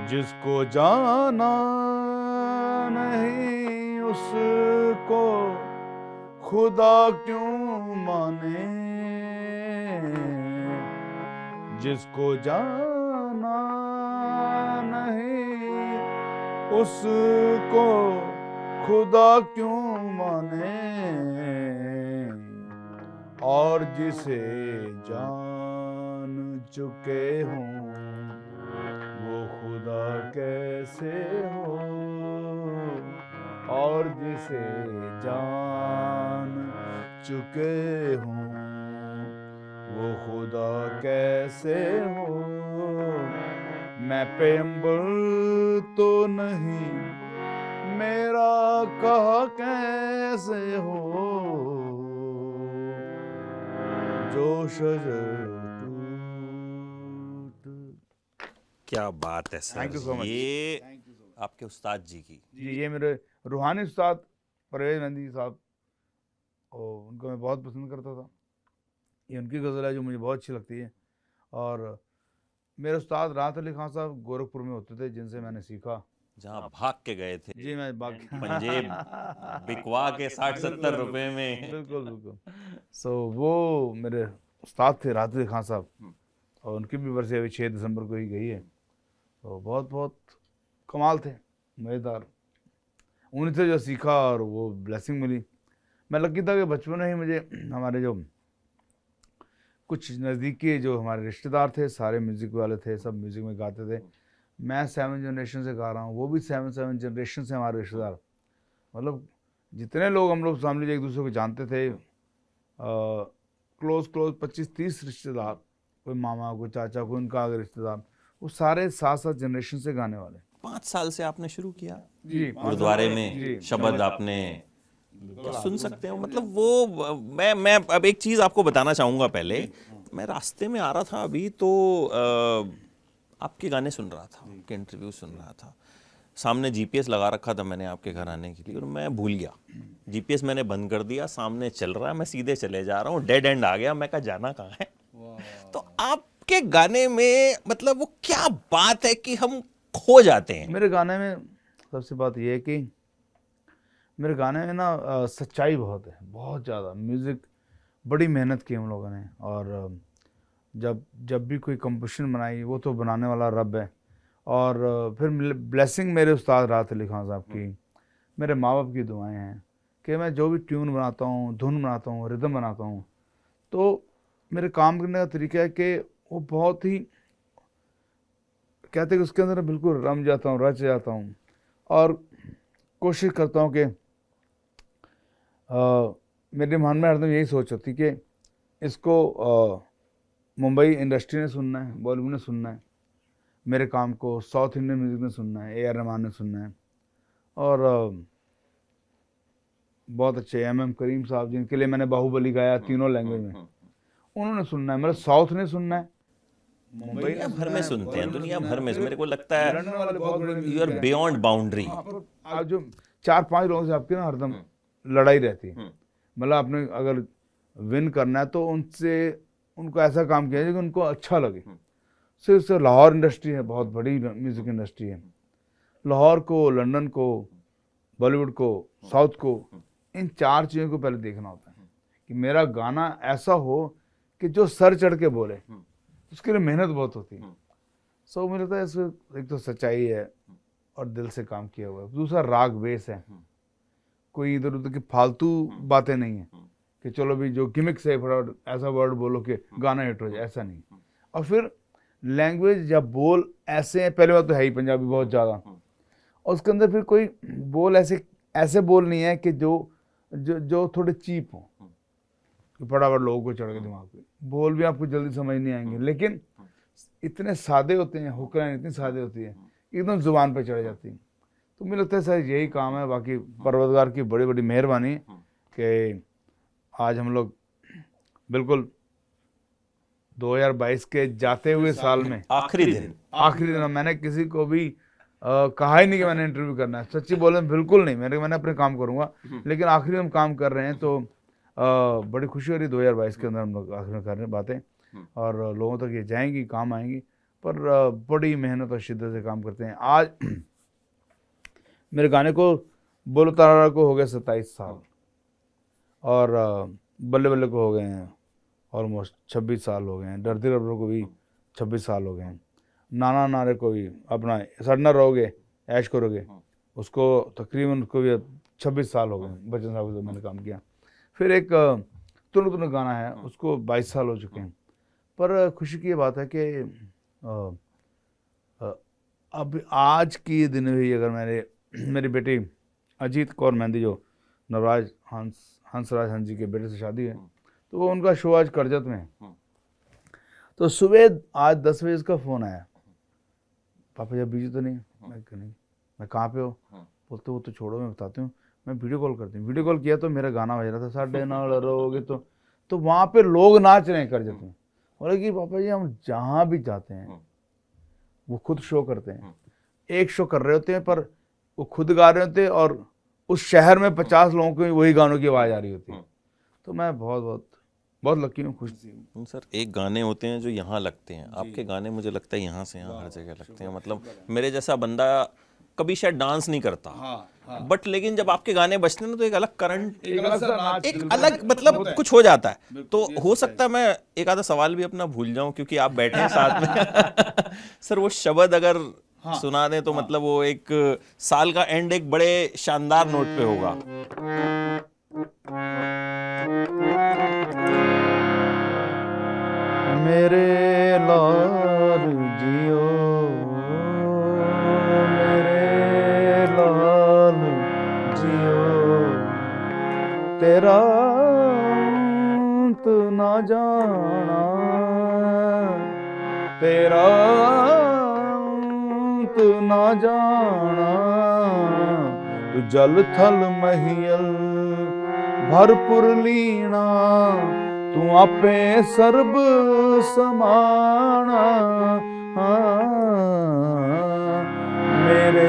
जिसको जाना नहीं उसको खुदा क्यों माने, जिसको जाना नहीं उसको खुदा क्यों माने, और जिसे जान चुके हों वो खुदा कैसे हो, और जिसे जान चुके हों वो खुदा कैसे हो। मैं पैगंबर तो नहीं मेरा कहा कैसे हो, जो शजर क्या बात है sir. Thank you so much. ये आपके उस्ताद जी की जी, ये मेरे रूहानी उस्ताद परवेज मेहंदी साहब, और उनको मैं बहुत पसंद करता था। ये उनकी गज़ल है जो मुझे बहुत अच्छी लगती है। और मेरे उस्ताद राहत अली खान साहब गोरखपुर में होते थे, जिनसे मैंने सीखा। जहाँ भाग के गए थे जी, मैं बाग पंजेब बिकवा के 60-70 रुपए में। बिल्कुल बिल्कुल। सो वो मेरे उस्ताद थे राहत अली खान साहब, और उनकी भी बरसी अभी 6 दिसंबर को ही गई है। तो बहुत बहुत कमाल थे, मज़ेदार। उन्हीं से जो सीखा और वो ब्लेसिंग मिली। मैं लकी था कि बचपन में ही मुझे हमारे जो कुछ नज़दीकी जो हमारे रिश्तेदार थे सारे म्यूज़िक वाले थे, सब म्यूज़िक में गाते थे। मैं 7 जनरेशन से गा रहा हूँ, वो भी 7 जनरेशन से हमारे रिश्तेदार। मतलब जितने लोग हम लोग सामने एक दूसरे को जानते थे, क्लोज 25-30 रिश्तेदार, कोई मामा कोई चाचा कोई उनका आगे रिश्तेदार, वो सारे 7 जनरेशन से गाने वाले। 5 साल से आपने शुरू किया जी, गुरुद्वारे में शब्द आपने क्या सुन सकते हो। मतलब वो मैं अब एक चीज़ आपको बताना चाहूँगा। पहले मैं रास्ते में आ रहा था अभी, तो आपके गाने सुन रहा था, आपके इंटरव्यू सुन रहा था। सामने जीपीएस लगा रखा था मैंने आपके घर आने के लिए, और मैं भूल गया। जीपीएस मैंने बंद कर दिया, सामने चल रहा है, मैं सीधे चले जा रहा हूँ, डेड एंड आ गया। मैं कहा जाना कहाँ है। तो आपके गाने में मतलब वो क्या बात है कि हम खो जाते हैं। मेरे गाने में सबसे बात यह है कि मेरे गाने में ना सच्चाई बहुत है, बहुत ज़्यादा। म्यूज़िक बड़ी मेहनत की हम लोगों ने, और जब भी कोई कंपोजिशन बनाई वो तो बनाने वाला रब है। और फिर ब्लेसिंग मेरे उस्ताद राहत अली खान साहब की, मेरे माँ बाप की दुआएं हैं कि मैं जो भी ट्यून बनाता हूँ, धुन बनाता हूँ, रिदम बनाता हूँ, तो मेरे काम करने का तरीका है कि वो बहुत ही कहते हैं कि उसके अंदर बिल्कुल रम जाता हूँ, रच जाता हूँ, और कोशिश करता हूँ कि मेरे मन में हरदम यही सोच होती कि इसको मुंबई इंडस्ट्री ने सुनना है, बॉलीवुड ने सुनना है, मेरे काम को साउथ इंडियन म्यूज़िक ने सुनना है, AR रहमान ने सुनना है, और बहुत अच्छे MM करीम साहब जिनके लिए मैंने बाहुबली गाया 3 लैंग्वेज में, उन्होंने सुनना है। मतलब साउथ ने सुनना है, मुंबई दुनिया भर में सुनते हैं, दुनिया भर में। मेरे को लगता लंदन है वाले बहुत बड़े यू आर बियॉन्ड बाउंड्री। आप जो 4-5 लोगों से आपकी ना हरदम लड़ाई रहती है। मतलब आपने अगर विन करना है तो उनसे उनको ऐसा काम किया कि उनको अच्छा लगे। सिर्फ से लाहौर इंडस्ट्री है, बहुत बड़ी म्यूज़िक इंडस्ट्री है। लाहौर को, लंदन को, बॉलीवुड को, साउथ को, इन 4 चीज़ों को पहले देखना होता है कि मेरा गाना ऐसा हो कि जो सर चढ़ के बोले। उसके लिए मेहनत बहुत होती है। सो मुझे लगता है इसमें एक तो सच्चाई है और दिल से काम किया हुआ है, दूसरा राग बेस है, कोई इधर उधर की फालतू बातें नहीं है कि चलो भी जो गिमिक्स है फटाफट ऐसा वर्ड बोलो कि गाना हिट हो जाए, ऐसा नहीं। और फिर लैंग्वेज या बोल ऐसे हैं, पहले बात तो है ही पंजाबी बहुत ज़्यादा, और उसके अंदर फिर कोई बोल ऐसे बोल नहीं है कि जो थोड़े चीप हों, कि फटाफट लोगों को चढ़ के दिमाग पे। बोल भी आपको जल्दी समझ नहीं आएंगे, लेकिन इतने सादे होते हैं, हुक्रें इतनी सादे होती है, एकदम जुबान पे चढ़ जाती है। तो मुझे लगता है सर यही काम है। बाकी परवरदिगार की बड़ी बड़ी मेहरबानी कि आज हम लोग बिल्कुल 2022 के जाते हुए साल में आखिरी दिन मैंने किसी को भी कहा ही नहीं कि मैंने इंटरव्यू करना है। सच्ची बोले बिल्कुल नहीं, मैंने अपने काम करूँगा, लेकिन आखिरी हम काम कर रहे हैं, तो बड़ी खुशी हो रही 2022 के अंदर हम लोग आखिर में कर रहे हैं बातें, और लोगों तक ये जाएंगी, काम आएंगी। पर बड़ी मेहनत और शिद्दत से काम करते हैं। आज मेरे गाने को बोलो तारा को हो गए 27 साल, और बल्ले बल्ले को हो गए हैं ऑलमोस्ट 26 साल हो गए हैं, डरती रबरों को भी 26 साल हो गए हैं, नाना नारे को भी, अपना सड़ना रहोगे ऐश करोगे उसको तकरीबन उसको भी 26 साल हो गए, बच्चन साहब से मैंने काम किया। फिर एक तुनु तुनु गाना है, उसको 22 साल हो चुके हैं। पर खुशी की ये बात है कि अब आज की दिन भी अगर मेरी बेटी अजीत कौर मेहंदी, जो नवराज हंसराज हंस जी के बेटे से शादी है, तो वो उनका शो आज करजत में है। तो सुबह आज 10 बजे उसका फ़ोन आया, पापा जब बिजी तो नहीं? मैं कहा नहीं। मैं कहाँ पे हो? बोलते वो तो छोड़ो, मैं बताती हूँ, मैं वीडियो कॉल करती हूँ। वीडियो कॉल किया तो मेरा गाना बज रहा था, साढ़े नाल रहोगे, तो वहाँ पे लोग नाच रहे हैं करजत में। बोले कि पापा जी हम जहाँ भी जाते हैं वो खुद शो करते हैं, एक शो कर रहे होते हैं पर वो खुद गा रहे होते हैं, और उस शहर में 50 लोगों को वही गानों की आवाज़ आ रही होती है। तो मैं बहुत बहुत बहुत लकी हूँ, खुश हूँ। सर एक गाने होते हैं जो यहाँ लगते हैं, आपके गाने मुझे लगता है यहाँ से यहाँ हर जगह लगते हैं। मतलब मेरे जैसा बंदा कभी शायद डांस नहीं करता, बट लेकिन जब आपके गाने बजते हैं ना तो एक अलग करंट, एक अलग मतलब कुछ हो जाता है। तो हो सकता है मैं एक आधा सवाल भी अपना भूल जाऊं क्योंकि आप बैठे हैं साथ में। सर वो शब्द अगर सुना दें तो मतलब वो एक साल का एंड एक बड़े शानदार नोट पे होगा। मेरे लाल जियो, मेरे लाल जियो, तेरा अंत ना जाना, तेरा अंत ना जाना, तू जल थल महियल भरपुर लीना, तू आपे सर्ब समाना, मेरे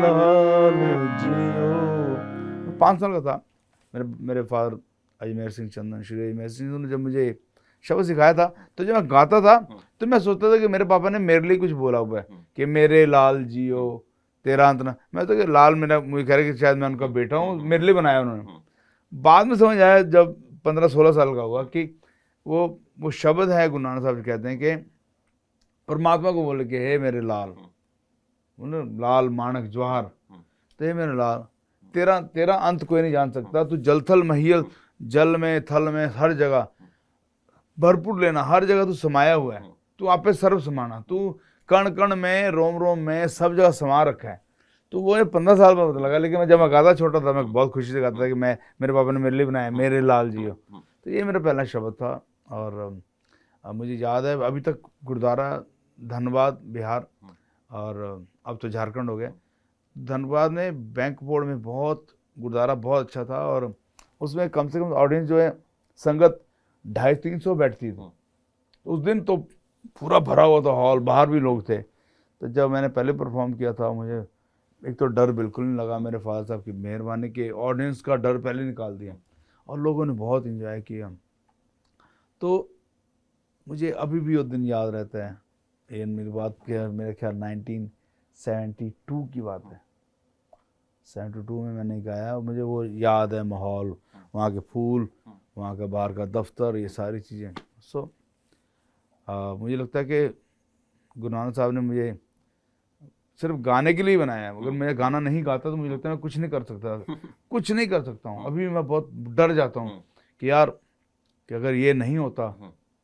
लाल जियो। 5 साल का था। मेरे फादर अजमेर सिंह चंदन, श्री अजमेर सिंह ने जब मुझे शब्द सिखाया था, तो जब मैं गाता था तो मैं सोचता था कि मेरे पापा ने मेरे लिए कुछ बोला हुआ है कि मेरे लाल जियो तेरा अंत ना। मैं तो कि लाल मेरा, मुझे कह रहे कि शायद मैं उनका बेटा हूँ, मेरे लिए बनाया उन्होंने। बाद में समझ आया जब 15-16 साल का हुआ कि वो शब्द है, गुरु नानक साहब कहते हैं कि परमात्मा को बोले कि हे मेरे लाल, लाल माणक जवाहर, तो हे मेरे लाल, तेरा अंत कोई नहीं जान सकता, तू जल थल महियल, जल में थल में हर जगह भरपूर लेना, हर जगह तू समाया हुआ है, तू आप पे सर्व समाना, तू कण कण में रोम रोम में सब जगह समा रखा है। तो वो 15 साल में पता लगा, लेकिन मैं जब मैं गाता छोटा था मैं बहुत खुशी से गाता था कि मेरे पापा ने मेरे लिए बनाया, मेरे लाल जियो। तो ये मेरा पहला शब्द था। और मुझे याद है अभी तक गुरुद्वारा धनबाद बिहार, और अब तो झारखंड हो गया, धनबाद में बैंक बोर्ड में बहुत गुरुद्वारा बहुत अच्छा था, और उसमें कम से कम ऑडियंस जो है संगत 250-300 बैठती थी। उस दिन तो पूरा भरा हुआ था हॉल, बाहर भी लोग थे। तो जब मैंने पहले परफॉर्म किया था, मुझे एक तो डर बिल्कुल नहीं लगा, मेरे फादर साहब की मेहरबानी के ऑडियंस का डर पहले निकाल दिया, और लोगों ने बहुत एंजॉय किया। तो मुझे अभी भी वो दिन याद रहता है। ये मेरी बात के मेरे ख्याल 1972 की बात है, 72 में मैंने गाया, और मुझे वो याद है, माहौल, वहाँ के फूल, वहाँ का बाहर का दफ्तर, ये सारी चीज़ें। सो मुझे लगता है कि गुरु नानक साहब ने मुझे सिर्फ गाने के लिए बनाया है। अगर मैं गाना नहीं गाता तो मुझे लगता है मैं कुछ नहीं कर सकता, कुछ नहीं कर सकता हूँ। अभी मैं बहुत डर जाता हूँ कि यार कि अगर ये नहीं होता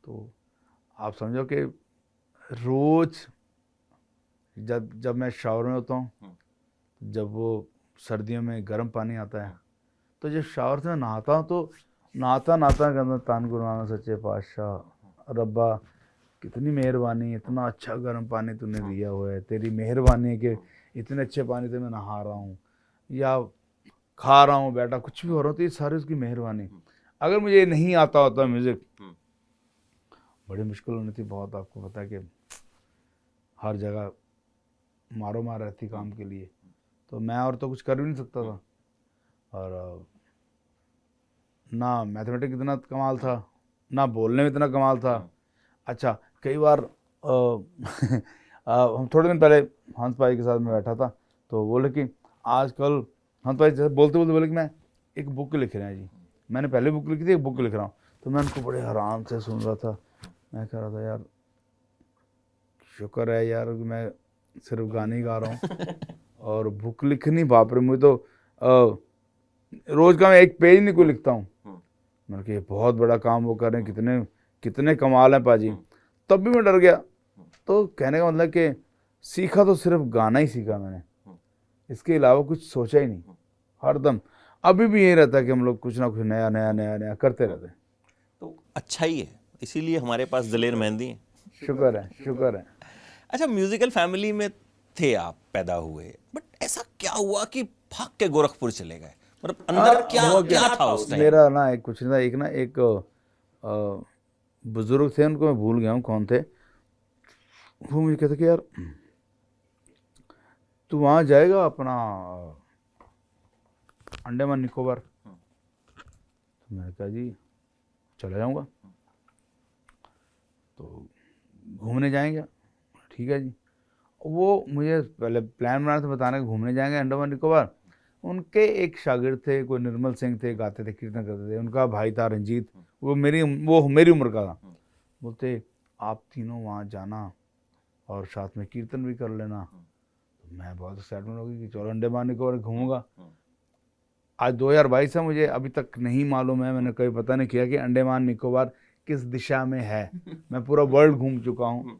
तो आप समझो कि रोज़ जब मैं शावर में होता हूँ, जब वो सर्दियों में गर्म पानी आता है, तो जब शावर से मैं नहाता हूँ तो नहाता कहता तान गुरु नानक सच्चे पातशाह, रब्बा कितनी मेहरबानी, इतना अच्छा गर्म पानी तूने दिया हुआ है, तेरी मेहरबानी है कि इतने अच्छे पानी से मैं नहा रहा हूँ या खा रहा हूँ, बैठा कुछ भी हो रहा हूँ, तो ये सारी उसकी मेहरबानी। अगर मुझे ये नहीं आता होता म्यूज़िक, बड़ी मुश्किल होनी थी बहुत। आपको पता है कि हर जगह मारो मार रहती काम के लिए, तो मैं और तो कुछ कर भी नहीं सकता था। और ना मैथमेटिक्स इतना कमाल था, ना बोलने में इतना कमाल था। अच्छा, कई बार हम थोड़े दिन पहले हंस भाई के साथ में बैठा था, तो बोले कि आजकल हंस भाई जैसे बोलते बोलते बोले कि मैं एक बुक लिख रहे हैं जी, मैंने पहले बुक लिखी थी, एक बुक लिख रहा हूँ। तो मैं उनको बड़े आराम से सुन रहा था, मैं कह रहा था यार शुक्र है यार कि मैं सिर्फ गाने ही गा रहा हूँ और बुक लिखनी, बाप रे, मुझे तो रोज का मैं एक पेज नहीं कोई लिखता हूँ। मैंने कहा ये बहुत बड़ा काम वो कर रहे हैं, कितने कितने कमाल हैं पाजी। तब भी मैं डर गया। तो कहने का मतलब कि सीखा तो सिर्फ गाना ही सीखा मैंने, इसके अलावा कुछ सोचा ही नहीं। हरदम अभी भी यही रहता है कि हम लोग कुछ ना कुछ नया नया नया नया करते रहते हैं। तो अच्छा ही है, इसीलिए हमारे पास दलेर मेहंदी है। शुक्र है, शुक्र है। अच्छा, म्यूजिकल फैमिली में थे आप, पैदा हुए, बट ऐसा क्या हुआ कि भाग के गोरखपुर चले गए? मतलब अंदर क्या था उस टाइम? मेरा ना एक कुछ नहीं था, एक बुजुर्ग थे, उनको मैं भूल गया हूँ कौन थे। वो मुझे कहते कि यार तू वहाँ जाएगा अपना अंडमान निकोबार। तो मैंने कहा जी चला जाऊँगा, तो घूमने जाएंगे। ठीक है जी। वो मुझे पहले प्लान बना था बताने, घूमने जाएंगे अंडमान निकोबार। उनके एक शागिर्द थे, कोई निर्मल सिंह थे, गाते थे, कीर्तन करते थे, उनका भाई था रंजीत, वो मेरी उम्र का था। बोलते आप तीनों वहाँ जाना और साथ में कीर्तन भी कर लेना। तो मैं बहुत एक्साइटमेंट हो गई कि चलो अंडमान निकोबार घूमूंगा। आज 2022 है, मुझे अभी तक नहीं मालूम है, मैंने कभी पता नहीं किया कि अंडमान निकोबार किस दिशा में है। मैं पूरा वर्ल्ड घूम चुका हूँ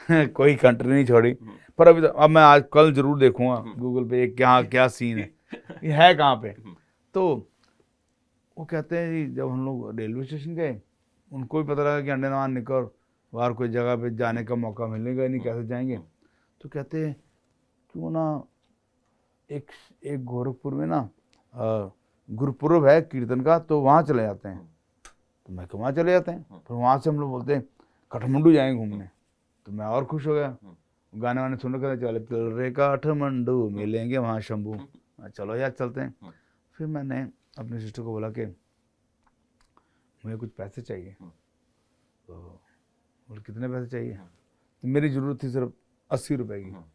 कोई कंट्री नहीं छोड़ी, पर अभी अब मैं आज कल जरूर देखूंगा गूगल पे क्या सीन है, ये है कहाँ पे। तो वो कहते हैं जी जब हम लोग रेलवे स्टेशन गए, उनको भी पता लगा कि अंडमान निकोबार कोई जगह पे जाने का मौका मिलेगा नहीं, कैसे जाएंगे। तो कहते हैं क्यों ना एक गोरखपुर में ना गुरुपुरब है कीर्तन का, तो वहाँ चले जाते हैं। तो मैं वहाँ चले जाते हैं, फिर वहाँ से हम लोग बोलते हैं काठमांडू जाएंगे घूमने। तो मैं और खुश हो गया, गाने वाने सुनने के चले चल रे काठमांडू मिलेंगे वहाँ शंभू। चलो यार चलते हैं। फिर मैंने अपनी सिस्टर को बोला कि मुझे कुछ पैसे चाहिए। तो बोले कितने पैसे चाहिए? तो मेरी ज़रूरत थी सिर्फ 80 रुपए की। वो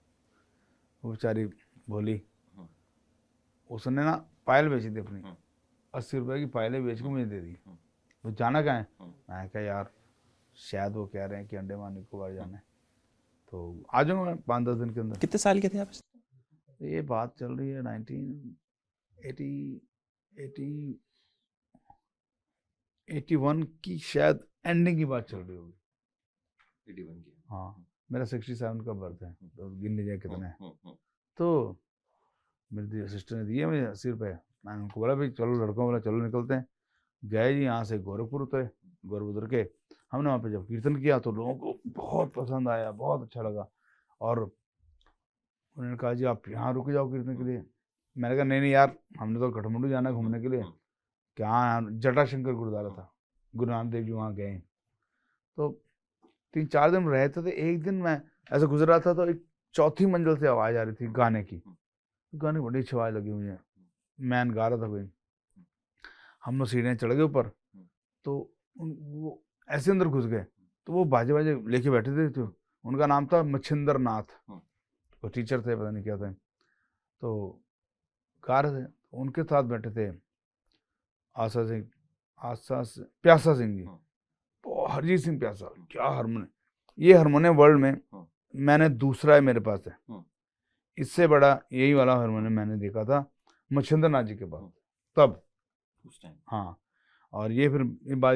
बेचारी बोली, उसने ना पायल बेची थी अपनी, 80 रुपए की पायलें बेच के मुझे दे दी। वो जाना कहाँ है? मैं कहा यार शायद वो कह रहे हैं कि अंडमान निकोबार जाना है, तो आ जाऊँगा मैं 5-10 दिन के अंदर। कितने साल के थे आप? ये बात चल रही है 1981 की, शायद एंडिंग की बात चल रही होगी। 81 की। हाँ, मेरा 67 का बर्थ है, तो गिन लीजिए कितना है। तो मेरी सिस्टर ने दिए मुझे 80 रुपये। मैंने उनको बोला भाई चलो, लड़कों बोला चलो निकलते हैं। गए जी, यहाँ से गोरखपुर उतरे। गोरखपुर के हमने वहाँ पे जब कीर्तन किया तो लोगों को बहुत पसंद आया, बहुत अच्छा लगा। और उन्होंने कहा जी आप यहाँ रुक जाओ कीर्तन के लिए। मैंने कहा नहीं नहीं यार, हमने तो काठमांडू जाना है घूमने के लिए। क्या जटाशंकर गुरुद्वारा था, गुरु नानक देव जी वहाँ गए। तो 3-4 दिन रहे थे। एक दिन मैं ऐसे गुजर रहा था, तो एक चौथी मंजिल से आवाज़ आ रही थी गाने की। गाने बड़ी अच्छी आवाज़ लगी मुझे, मैन गा रहा था कोई। हम लोग सीढ़ियाँ चढ़ गए ऊपर, तो वो ऐसे अंदर घुस गए। तो वो बाजे बाजे लेके बैठे थे, तो उनका नाम था मच्छिंद्र नाथ, वो टीचर थे, पता नहीं क्या थे। तो गा रहे थे, उनके साथ बैठे थे प्यासा सिंह जी, हरजीत सिंह प्यासा। क्या हारमोनियम, ये हारमोनियम वर्ल्ड में मैंने दूसरा है मेरे पास है, इससे बड़ा यही वाला हारमोनियम मैंने देखा था मच्छिंद्र नाथ जी के पास तब उस टाइम। हाँ, और ये फिर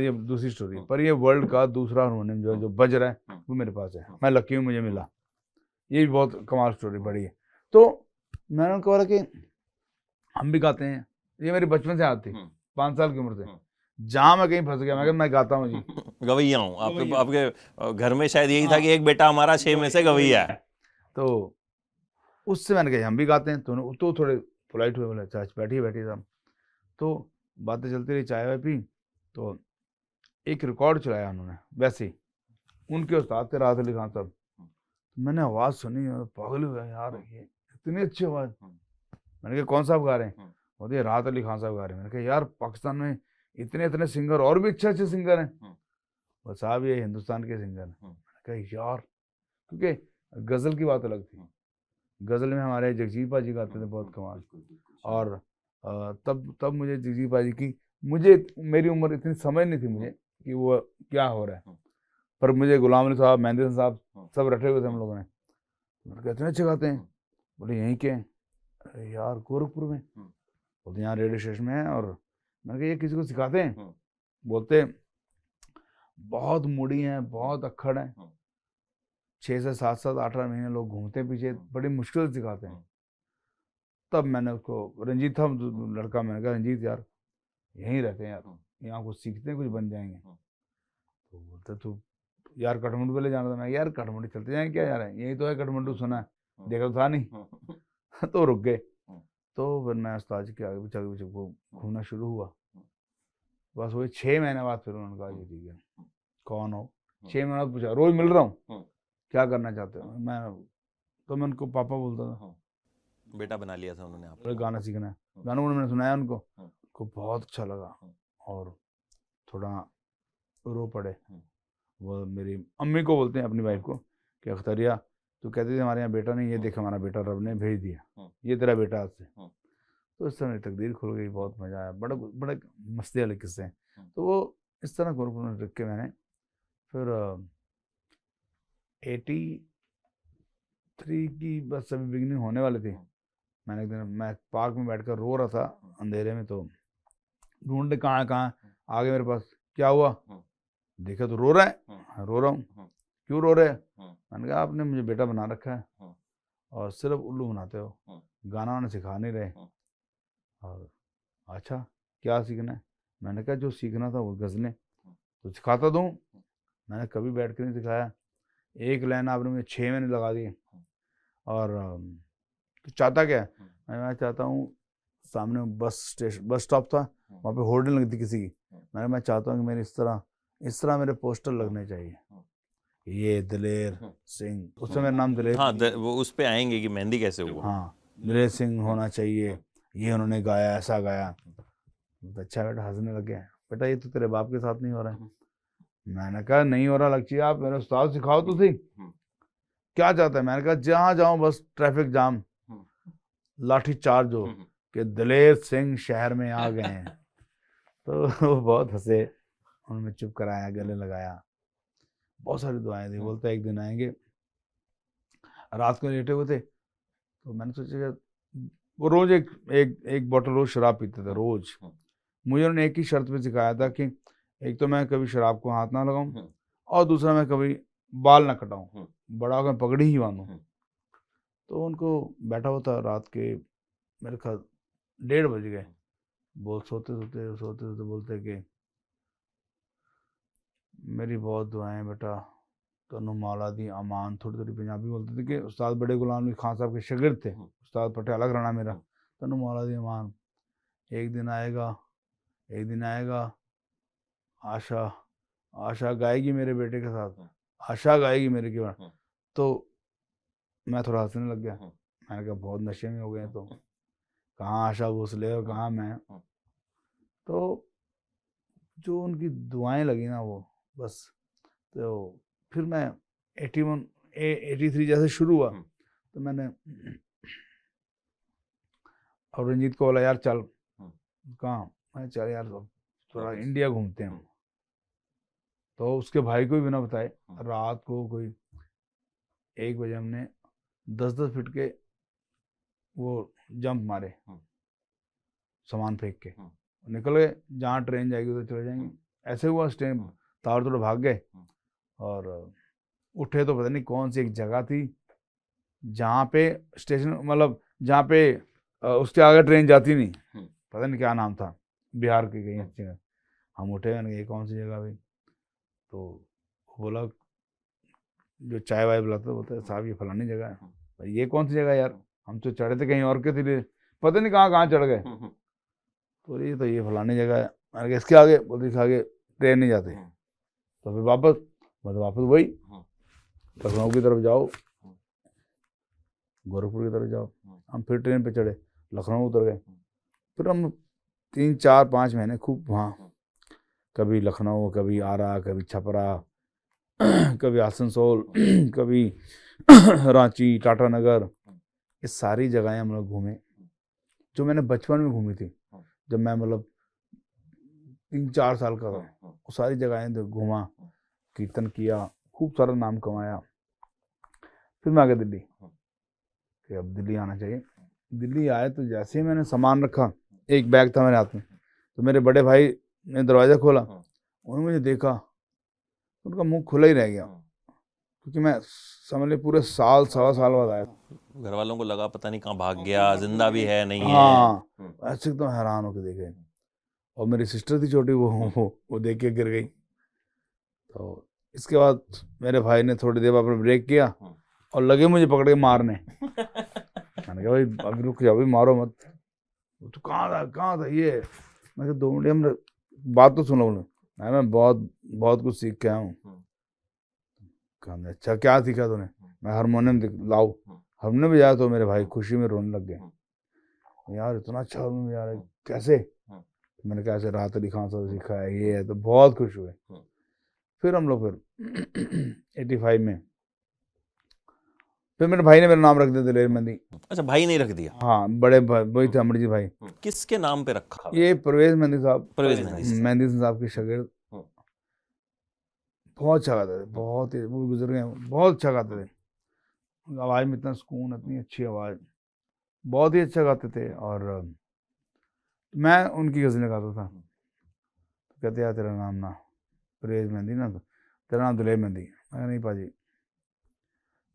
ये दूसरी स्टोरी है, पर ये वर्ल्ड का दूसरा हारमोनियम जो बज रहा है वो मेरे पास है। मैं लकी हूँ, मुझे मिला। ये भी बहुत कमाल स्टोरी बड़ी है। तो मैंने उनको बोला कि हम भी गाते हैं, ये मेरी बचपन से आती, 5 साल की उम्र से। जहाँ मैं कहीं फंस गया मैं गाता हूँ जी, गवैया हूँ। आपके घर में शायद यही था कि एक बेटा हमारा 6 में से गवैया है। तो उससे मैंने कहा हम भी गाते हैं। तो थोड़े पोलाइट हुए, बोले चाच बैठिए साहब। तो बातें चलती रही, चाय वाय पी। तो एक रिकॉर्ड चलाया उन्होंने, वैसे ही उनके उस्ताद थे राहत अली खान साहब। मैंने आवाज़ सुनी, पागल हो गया यार, ये इतनी अच्छी आवाज़। मैंने कहा कौन साहब गा रहे हैं? बोलते राहत अली खान साहब गा रहे हैं। मैंने कहा यार पाकिस्तान में इतने सिंगर और भी अच्छे सिंगर हैं। वो साहब ये हिंदुस्तान के सिंगर हैं। मैंने कहा यार क्योंकि गज़ल की बात अलग थी। गज़ल में हमारे जगजीत पाजी गाते थे बहुत कमाल। और तब मुझे जगजीत पाजी की, मेरी उम्र इतनी समझ नहीं थी मुझे कि वो क्या हो रहा है, पर मुझे गुलाम अली साहब, मेहंदी हसन साहब सब रटे हुए थे हम लोगों ने। मैंने कहा इतने अच्छे गाते हैं। बोले यहीं के? अरे यार गोरखपुर में। बोलते यहाँ रेडियो स्टेशन में है। और मैंने कहा ये किसी को सिखाते हैं? बोलते बहुत मुड़ी हैं, बहुत अक्खड़ हैं, 6 से 7 7 8 8 महीने लोग घूमते पीछे, बड़ी मुश्किल से सिखाते हैं। तब मैंने उसको, रंजीत था लड़का, मैंने कहा रंजीत यार यहीं रहते हैं यार, यहाँ कुछ सीखते हैं, कुछ बन जाएंगे। तो बोलते तू यार काठमांडू ले जाना था। मैं यार काठमांडू चलते जाएंगे, क्या जा रहे हैं, यही तो है काठमांडू, सुना है, देखा तो था नहीं। तो रुक गए। तो फिर मैं उस्ताद के आगे पीछे घूमना शुरू हुआ। बस वही 6 महीने बाद फिर उन्होंने कहा जी ठीक है, कौन हो? 6 महीने बाद पूछा, रोज मिल रहा हूँ, क्या करना चाहते हो? मैं उनको पापा बोलता था। बेटा बना लिया था उन्होंने आपको। गाना सीखना है, गाना मैंने सुनाया उनको बहुत अच्छा लगा और थोड़ा रो पड़े। वो मेरी अम्मी को बोलते हैं, अपनी वाइफ को, कि अख्तरिया तो कहती थी हमारे यहाँ बेटा नहीं, ये देख हमारा बेटा रब ने भेज दिया, ये तेरा बेटा आज से। तो इस तरह मेरी तकदीर खुल गई, बहुत मजा आया, बड़े मस्ती वाले किस्से हैं। तो वो इस तरह गुरुकुल में रख के मैंने फिर 83 की बस अभी बिगनिंग होने वाली थी। मैंने एक दिन मैं पार्क में बैठकर रो रहा था अंधेरे में, तो ढूंढते कहाँ आगे मेरे पास, क्या हुआ? देखा तो रो रहा है। रो रहा हूँ। क्यों रो रहे? मैंने कहा आपने मुझे बेटा बना रखा है और सिर्फ उल्लू बनाते हो, गाना वाना सिखा नहीं रहे। और अच्छा क्या सीखना है? मैंने कहा जो सीखना था वो गज़लें, तो सिखाता दूँ। मैंने कभी बैठ कर नहीं सिखाया, एक लाइन आपने मुझे 6 महीने लगा दिए। और तो चाहता क्या है? मैं चाहता हूँ, सामने बस स्टॉप था, वहाँ पे होर्डिंग लगती किसी की, मैं चाहता हूँ कि मेरे इस तरह मेरे पोस्टर लगने चाहिए, ये दिलेर सिंह, उसमें मेरा नाम दिलेर, हाँ वो उस पे आएंगे कि मेहंदी कैसे हुआ। हाँ दिलेर सिंह होना चाहिए, ये उन्होंने गाया, ऐसा गाया। अच्छा बेटा हंसने लग गया, बेटा ये तो तेरे बाप के साथ नहीं हो रहा है। मैंने कहा नहीं हो रहा लक्ष्य, आप मेरे उस्ताद सिखाओ तो सही, क्या चाहता है? मैंने कहा जहाँ जाऊँ बस ट्रैफिक जाम, लाठी चार्ज हो कि दिलेर सिंह शहर में आ गए हैं। तो वो बहुत हंसे, उन्होंने चुप कराया, गले लगाया, बहुत सारी दुआएं दी। बोलते एक दिन आएंगे, रात को लेटे हुए थे, तो मैंने सोचा वो रोज एक बोतल रोज शराब पीते थे रोज। मुझे उन्होंने एक ही शर्त पे सिखाया था कि एक तो मैं कभी शराब को हाथ ना लगाऊं, और दूसरा मैं कभी बाल ना कटाऊं, बड़ा होकर पगड़ी ही बांधूं। तो उनको बैठा हुआ था, रात के मेरे ख्याल 1:30 बज गए, सोते सोते बोलते कि मेरी बहुत दुआएं बेटा, तनु मौला दी अमान। थोड़ी थोड़ी पंजाबी बोलते थे कि उस्ताद बड़े गुलाम अली खान साहब के शागिर्द थे, उस्ताद पटियाला घराना मेरा, तनु मौला दी अमान, एक दिन आएगा आशा गाएगी मेरे बेटे के साथ, आशा गाएगी मेरे के बाद। तो मैं थोड़ा हंसने लग गया। मैंने कहा बहुत नशे में हो गए, तो कहाँ आशा भोसले और कहाँ मैं। तो जो उनकी दुआएं लगी ना, वो बस। तो फिर मैं 83 जैसे शुरू हुआ, तो मैंने और रंजीत को बोला यार चल। कहाँ? मैं चल यार थोड़ा इंडिया घूमते हैं। तो उसके भाई को भी बिना बताए रात को कोई 1 बजे हमने 10-10 फीट के वो जंप मारे, सामान फेंक के निकल गए, जहाँ ट्रेन जाएगी उधर चले जाएंगे। ऐसे हुआ, ट्रेन तार तोड़ भाग गए और उठे तो पता नहीं कौन सी एक जगह थी जहाँ पे स्टेशन, मतलब जहाँ पे उसके आगे ट्रेन जाती नहीं, पता नहीं क्या नाम था, बिहार की कहीं अच्छी जगह। हम उठे, मैंने ये कौन सी जगह भाई? तो बोला, जो चाय वाय बुलाता बोलता है साहब ये फलानी जगह है। भाई ये कौन सी जगह यार? हम तो चढ़े थे कहीं और के थे, पता नहीं कहाँ चढ़ गए। तो ये फलानी जगह है। मैंने कहा इसके आगे? बोलते इसके आगे ट्रेन नहीं जाते। तो फिर वापस वही लखनऊ की तरफ जाओ, गोरखपुर की तरफ जाओ। हम फिर ट्रेन पे चढ़े, लखनऊ उतर गए। फिर हम 3-4-5 महीने खूब वहाँ, कभी लखनऊ, कभी आरा, कभी छपरा, कभी आसनसोल, कभी रांची, टाटा नगर, ये सारी जगहें हम लोग घूमे जो मैंने बचपन में घूमी थी, जब मैं मतलब 3-4 साल का था। वो सारी जगहें घूमा, कीर्तन किया, खूब सारा नाम कमाया। फिर मैं आ गया दिल्ली कि अब दिल्ली आना चाहिए। दिल्ली आए तो जैसे ही मैंने सामान रखा, एक बैग था मेरे हाथ में, तो मेरे बड़े भाई ने दरवाज़ा खोला, उन्होंने मुझे देखा, उनका मुंह खुला ही रह गया, क्योंकि मैं समझ ली पूरे साल, सवा साल बाद आया। घर वालों को लगा पता नहीं कहाँ भाग गया, जिंदा भी है नहीं है। हाँ, ऐसे एकदम हैरान होकर देखे। और मेरी सिस्टर थी छोटी, वो देख के गिर गई। तो इसके बाद मेरे भाई ने थोड़ी देर बाद ब्रेक किया और लगे मुझे पकड़ के मारने। मैंने कहा भाई अभी रुक जाओ, अभी मारो मत। तो कहाँ था ये? मैं कहा 2 मिनट, हम बात तो सुनो। मैं बहुत बहुत कुछ सीख के आया हूँ। कहने अच्छा क्या सीखा तूने? मैं हारमोनियम लाओ। हारमोनियम बजाया तो मेरे भाई खुशी में रोने लग गए, यार इतना अच्छा हारमोनियम बजा रहा है, कैसे? मैंने कहा ऐसे राहत अली खान से सीखा है, ये है। तो बहुत खुश हुए। फिर हम लोग 85 में फिर मेरे भाई ने मेरा नाम रख दिया दिलेर मेहंदी। अच्छा, भाई नहीं रख दिया? हाँ, बड़े भाई वही थे, अमरजीत भाई। किसके नाम पे रखा? ये परवेज मेहंदी साहब, परवेज मेहंदी मेहंदी साहब के शागिर्द। बहुत अच्छा गाते थे, बहुत ही, वो गुजर गए, बहुत अच्छा गाते थे। उनकी आवाज़ में इतना सुकून, इतनी अच्छी आवाज़, बहुत ही अच्छा गाते थे। और मैं उनकी गज़लें गाता था। तो कहते यार तेरा नाम ना परवेज मेहंदी ना, तो तेरा नाम दिलेर मेहंदी। मैं कहा नहीं पाजी,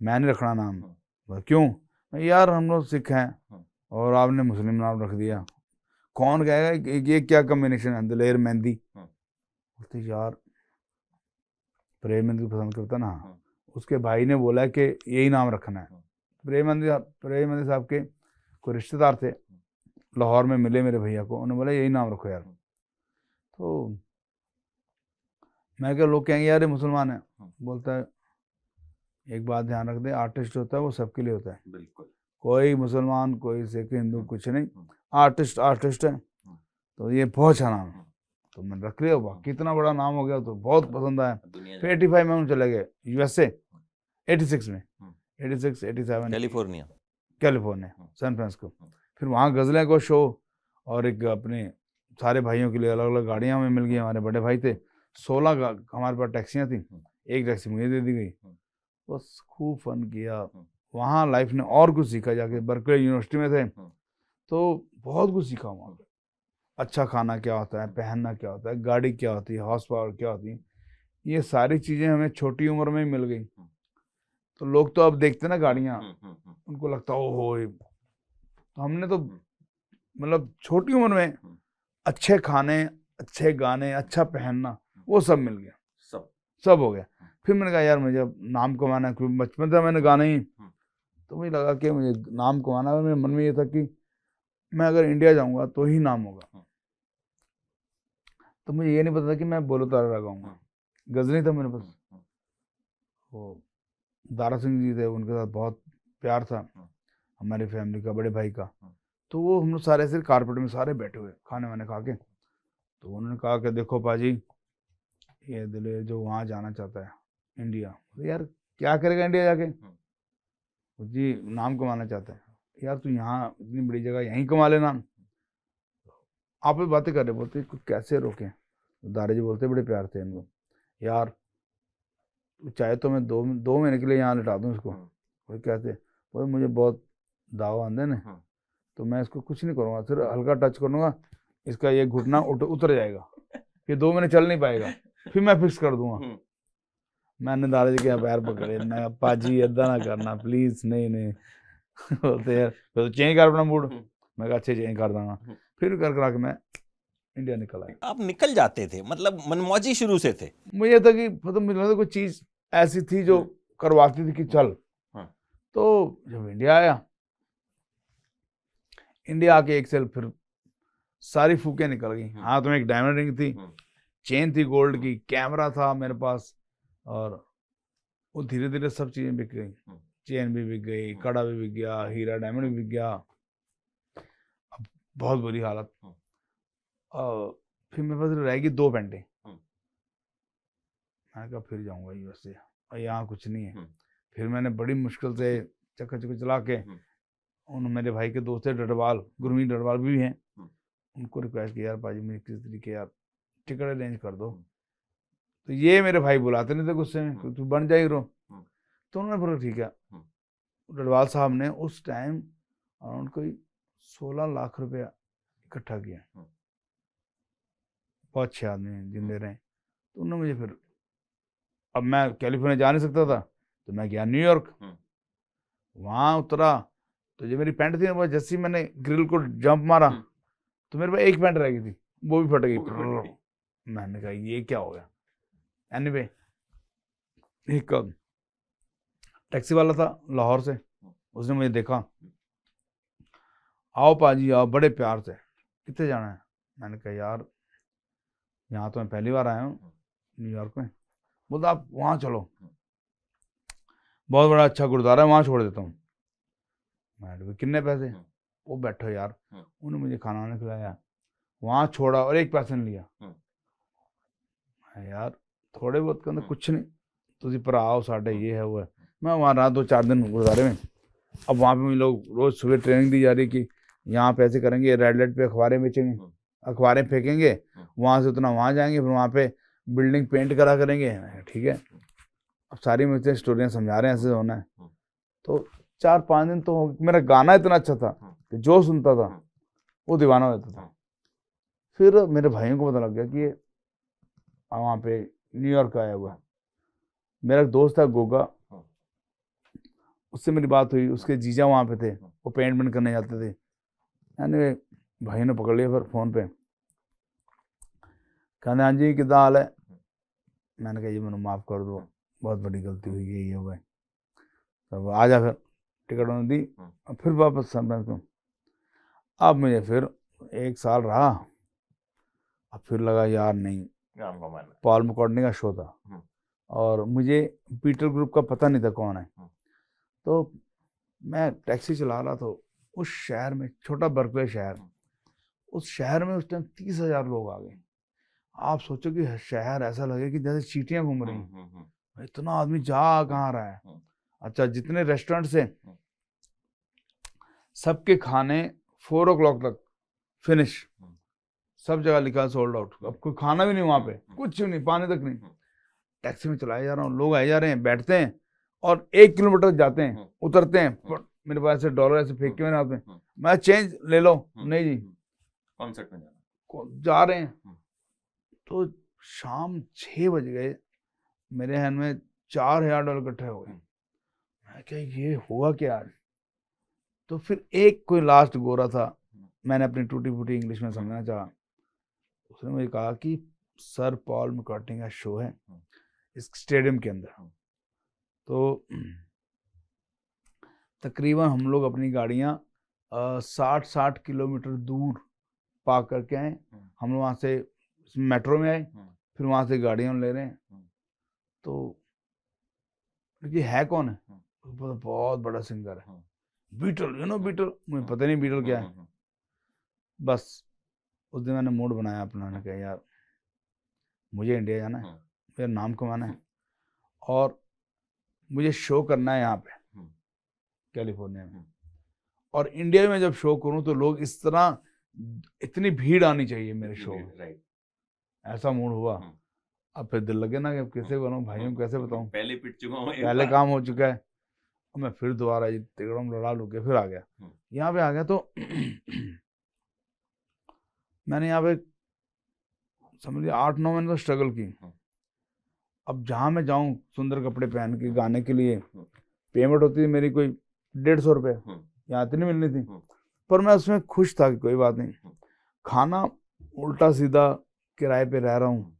मैं नहीं रखना नाम। क्यों? मैं यार हम लोग सिख हैं और आपने मुस्लिम नाम रख दिया, कौन कहेगा ये क्या कम्बिनेशन है, दिलेर मेहंदी। बोलते यार प्रेम मेहंदी पसंद करता ना, उसके भाई ने बोला कि यही नाम रखना है। प्रेम मेहंदी साहब के कोई रिश्तेदार थे, लाहौर में मिले मेरे भैया को, उन्होंने बोला यही नाम रखो यार। तो मैं क्या, लोग कहेंगे यार ये मुसलमान है। बोलता है एक बात ध्यान रख दे, आर्टिस्ट होता है वो सबके लिए होता है, बिल्कुल। कोई मुसलमान, कोई सिख, हिंदू, कुछ नहीं। आर्टिस्ट आर्टिस्ट है। तो ये बहुत अच्छा नाम है, तो मैंने रख लिया। वाह कितना बड़ा नाम हो गया, तो बहुत पसंद आया। फिर 85 में हम चले गए यूएसए, 86 में, 86, 87 कैलिफोर्निया, सैन फ्रांसिस्को। फिर वहाँ गज़लें को शो, और एक अपने सारे भाइयों के लिए अलग अलग गाड़ियाँ हमें मिल गई। हमारे बड़े भाई थे, 16 हमारे पास टैक्सियाँ थी, एक टैक्सी मुझे दे दी गई। बस खूब फन किया वहाँ। लाइफ ने और कुछ सीखा, जाके बर्कले यूनिवर्सिटी में थे तो बहुत कुछ सीखा वहाँ पे। अच्छा खाना क्या होता है, पहनना क्या होता है, गाड़ी क्या होती है, हॉर्स पावर क्या होती है, ये सारी चीज़ें हमें छोटी उम्र में ही मिल गई। तो लोग तो अब देखते ना गाड़ियाँ, उनको लगता ओहो, तो हमने तो मतलब छोटी उम्र में अच्छे खाने, अच्छे गाने, अच्छा पहनना, वो सब मिल गया, सब हो गया। फिर मैंने कहा यार मुझे अब नाम कमाना है, क्योंकि बचपन से मैंने गाना ही, तो मुझे लगा कि मुझे नाम कमाना है। मेरे मन में ये था कि मैं अगर इंडिया जाऊंगा तो ही नाम होगा। तो मुझे ये नहीं पता था कि मैं बोलो तारा लगाऊंगा, गज़ल था मेरे पास। वो दारा सिंह जी थे, उनके साथ बहुत प्यार था हमारी फैमिली का, बड़े भाई का। तो वो हम लोग सारे ऐसे कारपेट में सारे बैठे हुए खाने वाने खा के, तो उन्होंने कहा कि देखो पाजी, ये दिलेर जो वहाँ जाना चाहता है इंडिया, तो यार क्या करेगा इंडिया जाके? जी नाम कमाना चाहता है। यार तू यहाँ इतनी बड़ी जगह यहीं कमा ले नाम। आप भी बातें कर रहे, बोलते कैसे रोकें। तो दारा जी बोलते बड़े प्यार थे इनको, यार चाहे तो मैं 2 महीने के लिए यहाँ लिटा दूँ इसको। वो कहते बोले मुझे बहुत दावा आंदे ने, तो मैं इसको कुछ नहीं करूँगा, सिर्फ हल्का टच करूँगा, इसका ये घुटना उतर जाएगा, फिर 2 महीने चल नहीं पाएगा, फिर मैं फिक्स कर दूंगा। मैंने दादा जी के पैर पकड़े, मैं अप्पा जी ऐदा ना करना प्लीज, नहीं नहीं। बोलते यार तो चेंज कर अपना मूड। मैं कहा अच्छे चेंज कर दूंगा। फिर कर करा के मैं इंडिया निकल आया। आप निकल जाते थे, मतलब मनमौजी शुरू से थे? मुझे था कि मतलब मुझे लगा कोई चीज ऐसी थी जो करवाती थी कि चल। तो जब इंडिया आया, इंडिया आके एक सेल फिर सारी फूकें निकल गई। हाथ में एक डायमंड रिंग थी, चेन थी गोल्ड की, कैमरा था मेरे पास, और वो धीरे धीरे सब चीजें बिक गई। चेन भी बिक गई, कड़ा भी बिक गया, हीरा डायमंड भी बिक गया। अब बहुत बुरी हालत। और फिर मेरे पास रह गई 2 पेंटें। मैंने कहा फिर जाऊंगा यूएसए, और यहाँ कुछ नहीं है। फिर मैंने बड़ी मुश्किल से चक्कर चक्कर चला के उन मेरे भाई के दोस्त थे डडवाल, गुरमीत डडवाल भी हैं, उनको रिक्वेस्ट किया, यार भाजी मुझे किसी तरीके यार टिकट अरेंज कर दो। तो ये मेरे भाई बुलाते नहीं थे गुस्से में, तू बन जाएगी रो। तो उन्होंने बोला ठीक है। डडवाल साहब ने उस टाइम अराउंड कोई 16 लाख रुपया इकट्ठा किया, बहुत अच्छे आदमी हैं, जिंदे रहे। तो उन्होंने मुझे फिर, अब मैं कैलिफोर्निया जा नहीं सकता था, तो मैं गया न्यूयॉर्क। वहाँ उतरा तो जो मेरी पैंट थी ना, वो जैसे ही मैंने ग्रिल को जंप मारा तो मेरे पास एक पैंट रह गई थी, वो भी फट गई। मैंने कहा ये क्या हो गया। एनीवे एक टैक्सी वाला था लाहौर से, उसने मुझे देखा, आओ पाजी आओ, बड़े प्यार से, कितने जाना है। मैंने कहा यार यहाँ तो मैं पहली बार आया हूँ न्यूयॉर्क में। बोलता आप वहाँ चलो, बहुत बड़ा अच्छा गुरुद्वारा है, वहाँ छोड़ देता हूँ। मैंने कितने पैसे, वो बैठो यार, उन्होंने मुझे खाना वाना खिलाया, वहाँ छोड़ा और एक पैसे नहीं लिया। यार थोड़े बहुत के अंदर कुछ नहीं, तुझे पर आओ साढ़े ये है वो है। मैं वहाँ रहा 2-4 दिन गुरुद्वारे में। अब वहाँ पे मुझे लोग रोज सुबह ट्रेनिंग दी जा रही कि यहाँ पे ऐसे करेंगे, रेड लाइट पे अखबारें बेचेंगे, अखबारें फेंकेंगे, वहाँ से उतना वहाँ जाएंगे, फिर वहाँ पे बिल्डिंग पेंट करा करेंगे। ठीक है, अब सारी मुझे स्टूडेंट समझा रहे हैं ऐसे होना है। तो 4-5 दिन तो मेरा गाना इतना अच्छा था कि जो सुनता था वो दीवाना हो जाता था। फिर मेरे भाइयों को पता लग गया कि वहाँ पे न्यूयॉर्क आया हुआ। मेरा एक दोस्त था गोगा, उससे मेरी बात हुई, उसके जीजा वहाँ पे थे, वो पेंट वेंट करने जाते थे। यानी भाई ने पकड़ लिया फिर फ़ोन पे, कहने हाँ जी कितना हाल है। मैंने कहा ये मैंने माफ़ कर दो, बहुत बड़ी गलती हुई है, ये हुआ है। तब आ जा, फिर टिकट उन्होंने दी, फिर वापस सन फ्रांसिस्को। अब मुझे फिर 1 साल रहा, अब फिर लगा यार नहीं, पॉल मैककार्टनी का शो था और मुझे बीटल ग्रुप का पता नहीं था कौन है। तो मैं टैक्सी चला रहा था उस शहर में, छोटा बर्कले शहर, उस शहर में उस टाइम 30,000 लोग आ गए। आप सोचो कि शहर ऐसा लगे कि जैसे चींटियां घूम रही हैं, इतना आदमी जा कहाँ रहा है। अच्छा, जितने रेस्टोरेंट्स हैं सबके खाने 4 o'clock तक फिनिश, सब जगह लिखा सोल्ड आउट। अब कोई खाना भी नहीं वहाँ पे, कुछ भी नहीं, पानी तक नहीं। टैक्सी में चलाए जा रहा हूँ, लोग आए जा रहे हैं, बैठते हैं और 1 किलोमीटर जाते हैं, उतरते हैं, मेरे पास ऐसे डॉलर ऐसे फेंक के मेरे हाथ में, मैं चेंज ले लो, नहीं जी कॉन्सर्ट में जा रहे हैं। तो शाम 6 बज गए, मेरे हैंड में $4,000 इकट्ठे हो गए। मैं क्या ये हुआ क्या। तो फिर एक कोई लास्ट गोरा था, मैंने अपनी टूटी फूटी इंग्लिश में समझना चाहा, उसने मुझे कहा कि सर पॉल मैककार्टनी का शो है इस स्टेडियम के अंदर। तो तकरीबन हम लोग अपनी गाड़ियाँ 60 किलोमीटर दूर पार्क करके आए। हम लोग वहाँ से मेट्रो में आए, फिर वहाँ से गाड़ियाँ ले रहे हैं। तो ये है कौन है, बहुत बड़ा सिंगर है, बीटल, यू नो बीटल। मुझे पता नहीं बीटल क्या है। बस उस दिन मैंने मूड बनाया अपना, ने कहा यार मुझे इंडिया जाना है, मेरा नाम कमाना है और मुझे शो करना है यहाँ पे कैलिफोर्निया में। और इंडिया में जब शो करूँ तो लोग इस तरह, इतनी भीड़ आनी चाहिए मेरे शो में, ऐसा मूड हुआ। अब फिर दिल लगे ना कि कैसे बनाऊँ, भाइयों को कैसे बताऊँ, पहले पिट चुका हूँ, पहले काम हो चुका है। और मैं फिर दोबारा तिगड़म लड़ा लू के फिर आ गया, यहाँ पे आ गया। तो मैंने यहाँ पे समझ लिया 8-9 महीने तो स्ट्रगल की। अब जहाँ मैं जाऊँ सुंदर कपड़े पहन के गाने के लिए, पेमेंट होती थी मेरी कोई 150 रुपये, यहाँ इतनी मिलनी थी, पर मैं उसमें खुश था कि कोई बात नहीं, खाना उल्टा सीधा, किराए पे रह रहा हूँ,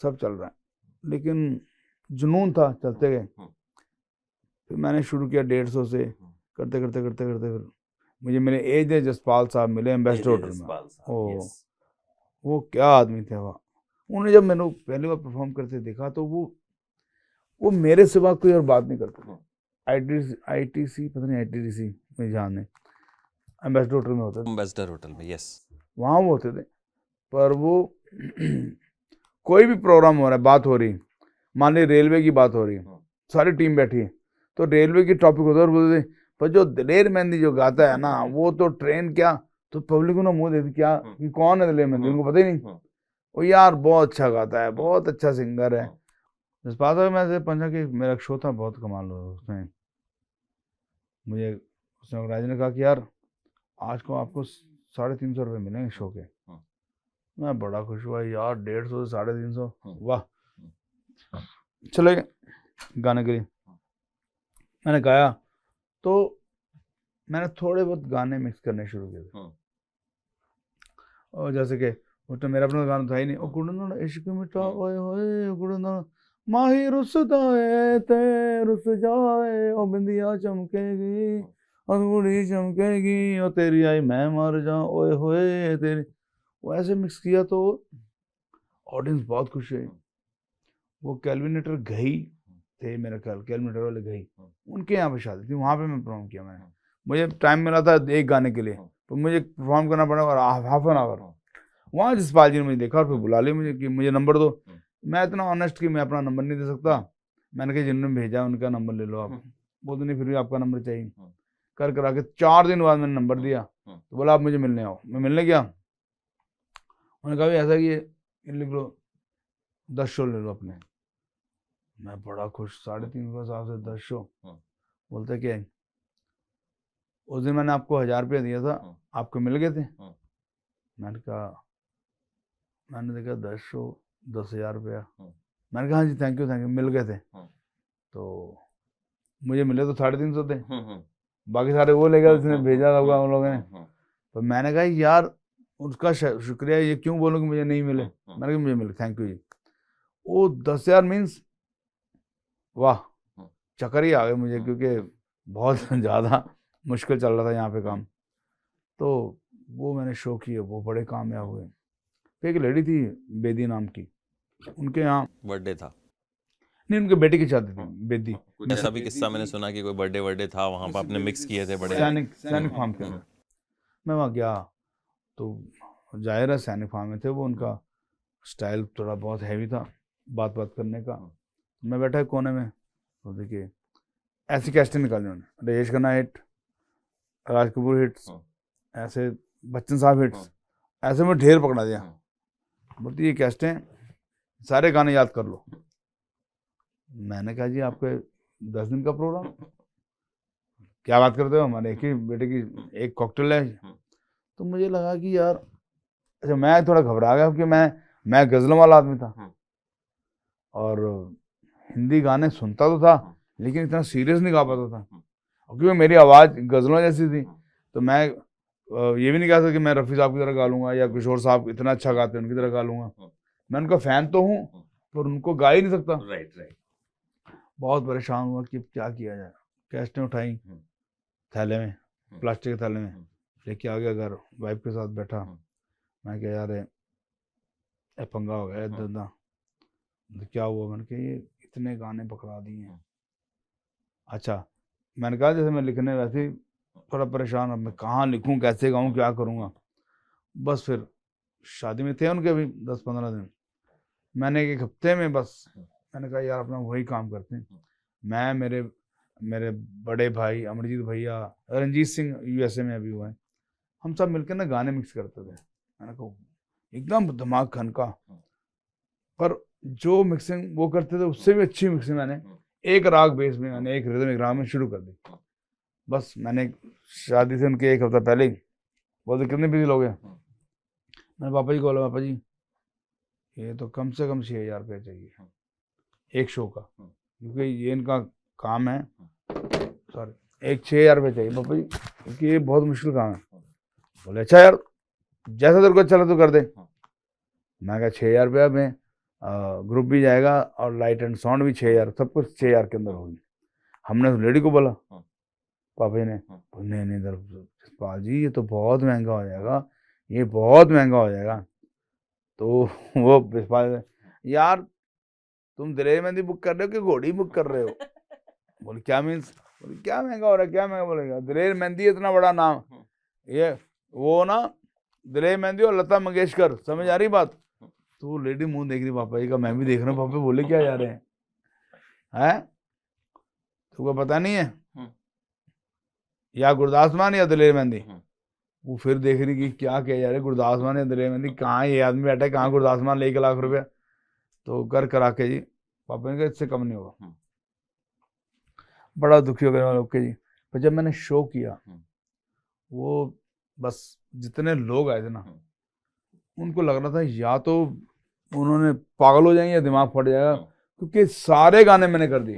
सब चल रहा है, लेकिन जुनून था, चलते गए। फिर मैंने शुरू किया 150 से, करते करते करते करते फिर मुझे मेरे एज जसपाल साहब मिले एम्बेसडर होटल में। ओ वो क्या आदमी थे वह। उन्हें जब मैंने पहली बार परफॉर्म करते देखा तो वो मेरे सिवा कोई और बात नहीं करते। ITC पता नहीं ITDC में ध्यान है, एम्बेसडर होटल में होता था, एम्बेसडर होटल में, यस, वहाँ वो होते थे। पर वो कोई भी प्रोग्राम हो रहा है, बात हो रही, मान ली रेलवे की बात हो रही है, सारी टीम बैठी है, तो रेलवे की टॉपिक होता है और बोलते थे, पर जो दलेर मेहंदी जो गाता है ना, वो तो ट्रेन क्या, तो पब्लिक को ना मुंह देती क्या कि कौन है दलेर मेहंदी, उनको पता ही नहीं। वो यार बहुत अच्छा गाता है, बहुत अच्छा सिंगर है। जज्बात में मैं से पंजा कि मेरा शो था, बहुत कमाल हो उसमें। मुझे उसने ऑर्गेनाइजर ने कहा कि यार आज को आपको 350 रुपये मिलेंगे शो के। मैं बड़ा खुश हुआ यार, 150 से 350, वाह। चले गए गाने के लिए, मैंने गाया तो मैंने थोड़े बहुत गाने मिक्स करने शुरू किए थे। और जैसे कि उस टाइम मेरा अपना गाना था ही नहीं, ओ कुड़ना इश्क मिठा ओए होए कुड़ना माही रुसदा है ते रुस जाए, ओ बिंदिया चमकेगी अंगूठी चमकेगी, ओ तेरी आई मैं मर जाऊं ओए होए तेरी। वो ऐसे मिक्स किया तो ऑडियंस बहुत खुश है। वो कैलविनेटर घई थे, मेरा ख्याल कैलविनेटर वाले घई, उनके यहाँ पे शादी थी, वहाँ पे मैं परफॉर्म किया मैंने। मुझे टाइम मिला था एक गाने के लिए, तो मुझे परफॉर्म करना पड़ा और हाफ एन आवर। वहाँ जसपाल जी ने मुझे देखा और फिर बुला लिया मुझे कि मुझे नंबर दो। मैं इतना ऑनेस्ट कि मैं अपना नंबर नहीं दे सकता। मैंने कहा जिन्होंने भेजा उनका नंबर ले लो आप। बोलते नहीं फिर भी आपका नंबर चाहिए। कर करा के 4 दिन बाद मैंने नंबर दिया, तो बोला आप मुझे मिलने आओ। मैं मिलने गया, उन्होंने कहा ऐसा कि ये लिख लो 10 शो ले लो अपने। मैं बड़ा खुश, 350 साल से 10 शो। बोलते क्या उस दिन मैंने आपको 1000 रुपया दिया था, आपको मिल गए थे? मैंने कहा, मैंने देखा 10 शो 10,000 रुपया। मैंने कहा हाँ जी थैंक यू मिल गए थे। तो मुझे मिले तो 350 थे, बाकी सारे वो ले गए जिसने भेजा होगा उन लोगों ने। तो मैंने कहा यार उसका शुक्रिया, ये क्यों बोलूँ कि मुझे नहीं मिले। मैंने कहा मुझे मिले, थैंक यू जी। वो 10,000 मीन्स वाह, चक्कर ही आ गए मुझे, क्योंकि बहुत ज़्यादा मुश्किल चल रहा था यहाँ पे काम। तो वो मैंने शो किए, वो बड़े कामयाब हुए। तो एक लेडी थी बेदी नाम की, उनके यहाँ बर्थडे था, नहीं उनके बेटे की शादी थी बेदी। ऐसा भी किस्सा मैंने सुना कि कोई बर्थडे था वहाँ पर आपने मिक्स किए थे बड़े। सैनिक फार्म के अंदर मैं वहाँ गया, तो जाहिर है सैनिक फार्म में थे वो, उनका स्टाइल थोड़ा बहुत हैवी था बात करने का। मैं बैठा कोने में, तो देखिए ऐसी कैस्टें निकाली उन्होंने, राजेश खन्ना हिट, राज कपूर हिट्स, ऐसे बच्चन साहब हिट्स, ऐसे में ढेर पकड़ा दिया। बोलती ये कैस्टें सारे गाने याद कर लो। मैंने कहा जी आपके 10 दिन का प्रोग्राम, क्या बात करते हो, हमारे एक ही बेटे की एक कॉकटेल है। तो मुझे लगा कि यार अच्छा, मैं थोड़ा घबरा गया क्योंकि मैं गज़लों वाला आदमी था और हिंदी गाने सुनता तो था लेकिन इतना सीरियस नहीं गा पाता था, क्योंकि मेरी आवाज़ गज़लों जैसी थी। तो मैं ये भी नहीं कह सकता कि मैं रफ़ी साहब की तरह गा लूँगा या किशोर साहब इतना अच्छा गाते हैं उनकी तरह गा लूँगा। मैं उनका फ़ैन तो हूँ पर उनको गा ही नहीं सकता। राइट। बहुत परेशान हुआ कि क्या किया जाए। कैस्टें उठाई थैले में, प्लास्टिक के थैले में लेके आ गया घर, वाइफ के साथ बैठा। मैं कहा यार ये पंगा हो गया दादा। क्या हुआ? मैंने कहा ये इतने गाने पकड़ा दिए हैं। अच्छा, मैंने कहा जैसे मैं लिखने वैसे ही थोड़ा परेशान, अब मैं कहाँ लिखूं, कैसे गाऊं, क्या करूँगा। बस फिर शादी में थे उनके भी 10-15 दिन, मैंने एक हफ्ते में बस मैंने कहा यार अपना वही काम करते हैं। मैं मेरे बड़े भाई अमरजीत भैया, रंजीत सिंह यूएसए में अभी हुआ है, हम सब मिलकर ना गाने मिक्स करते थे। मैंने कहा एकदम दिमाग खनका, पर जो मिक्सिंग वो करते थे उससे भी अच्छी मिक्सिंग मैंने एक राग बेस में, मैंने एक रिदम एक राग में शुरू कर दी। बस मैंने शादी से उनके एक हफ्ता पहले ही बोलते कितने बिजी लोग हैं। मैंने पापा जी को बोला, पापा जी ये तो कम से कम 6,000 रुपये चाहिए एक शो का, क्योंकि ये इनका काम है। सॉरी, एक 6,000 रुपये चाहिए पापा जी, क्योंकि ये बहुत मुश्किल काम है। बोले अच्छा यार जैसा तेरे को अच्छा लगे तो कर दे। मैं कहा 6,000 रुपया में ग्रुप भी जाएगा और लाइट एंड साउंड भी 6,000, सब कुछ 6,000 के अंदर होगी। हमने लेडी को बोला, पापा जी ने नहीं जसपाल जी ये तो बहुत महंगा हो जाएगा, ये बहुत महंगा हो जाएगा। तो वो जसपाल, यार तुम दलेर मेहंदी बुक कर रहे हो कि घोड़ी बुक कर रहे हो? बोले क्या मीन्स? बोले क्या महंगा हो रहा है, क्या महंगा? बोलेगा दलेर मेहंदी इतना बड़ा नाम, ये वो ना दलेर मेहंदी और लता मंगेशकर, समझ आ रही बात? तो लेडी मुंह देख रही पापा जी का, मैं भी देख रहा हूँ पापा बोले क्या जा रहे हैं। तुमको पता नहीं है, या गुरदास मान या दलेर मेहंदी। वो फिर देख रही कि क्या किया जा रहा है, गुरदास मान या दलेर मेहंदी, कहाँ ये आदमी बैठा है, कहाँ गुरदास मान ले 1 लाख रुपया। तो कर करा के जी पापा ने कहा इससे कम नहीं होगा। बड़ा दुखी हो गया ओके जी। पर जब मैंने शो किया, वो बस जितने लोग आए थे ना, उनको लग रहा था या तो उन्होंने पागल हो जाएंगे या दिमाग फट जाएगा, क्योंकि सारे गाने मैंने कर दिए,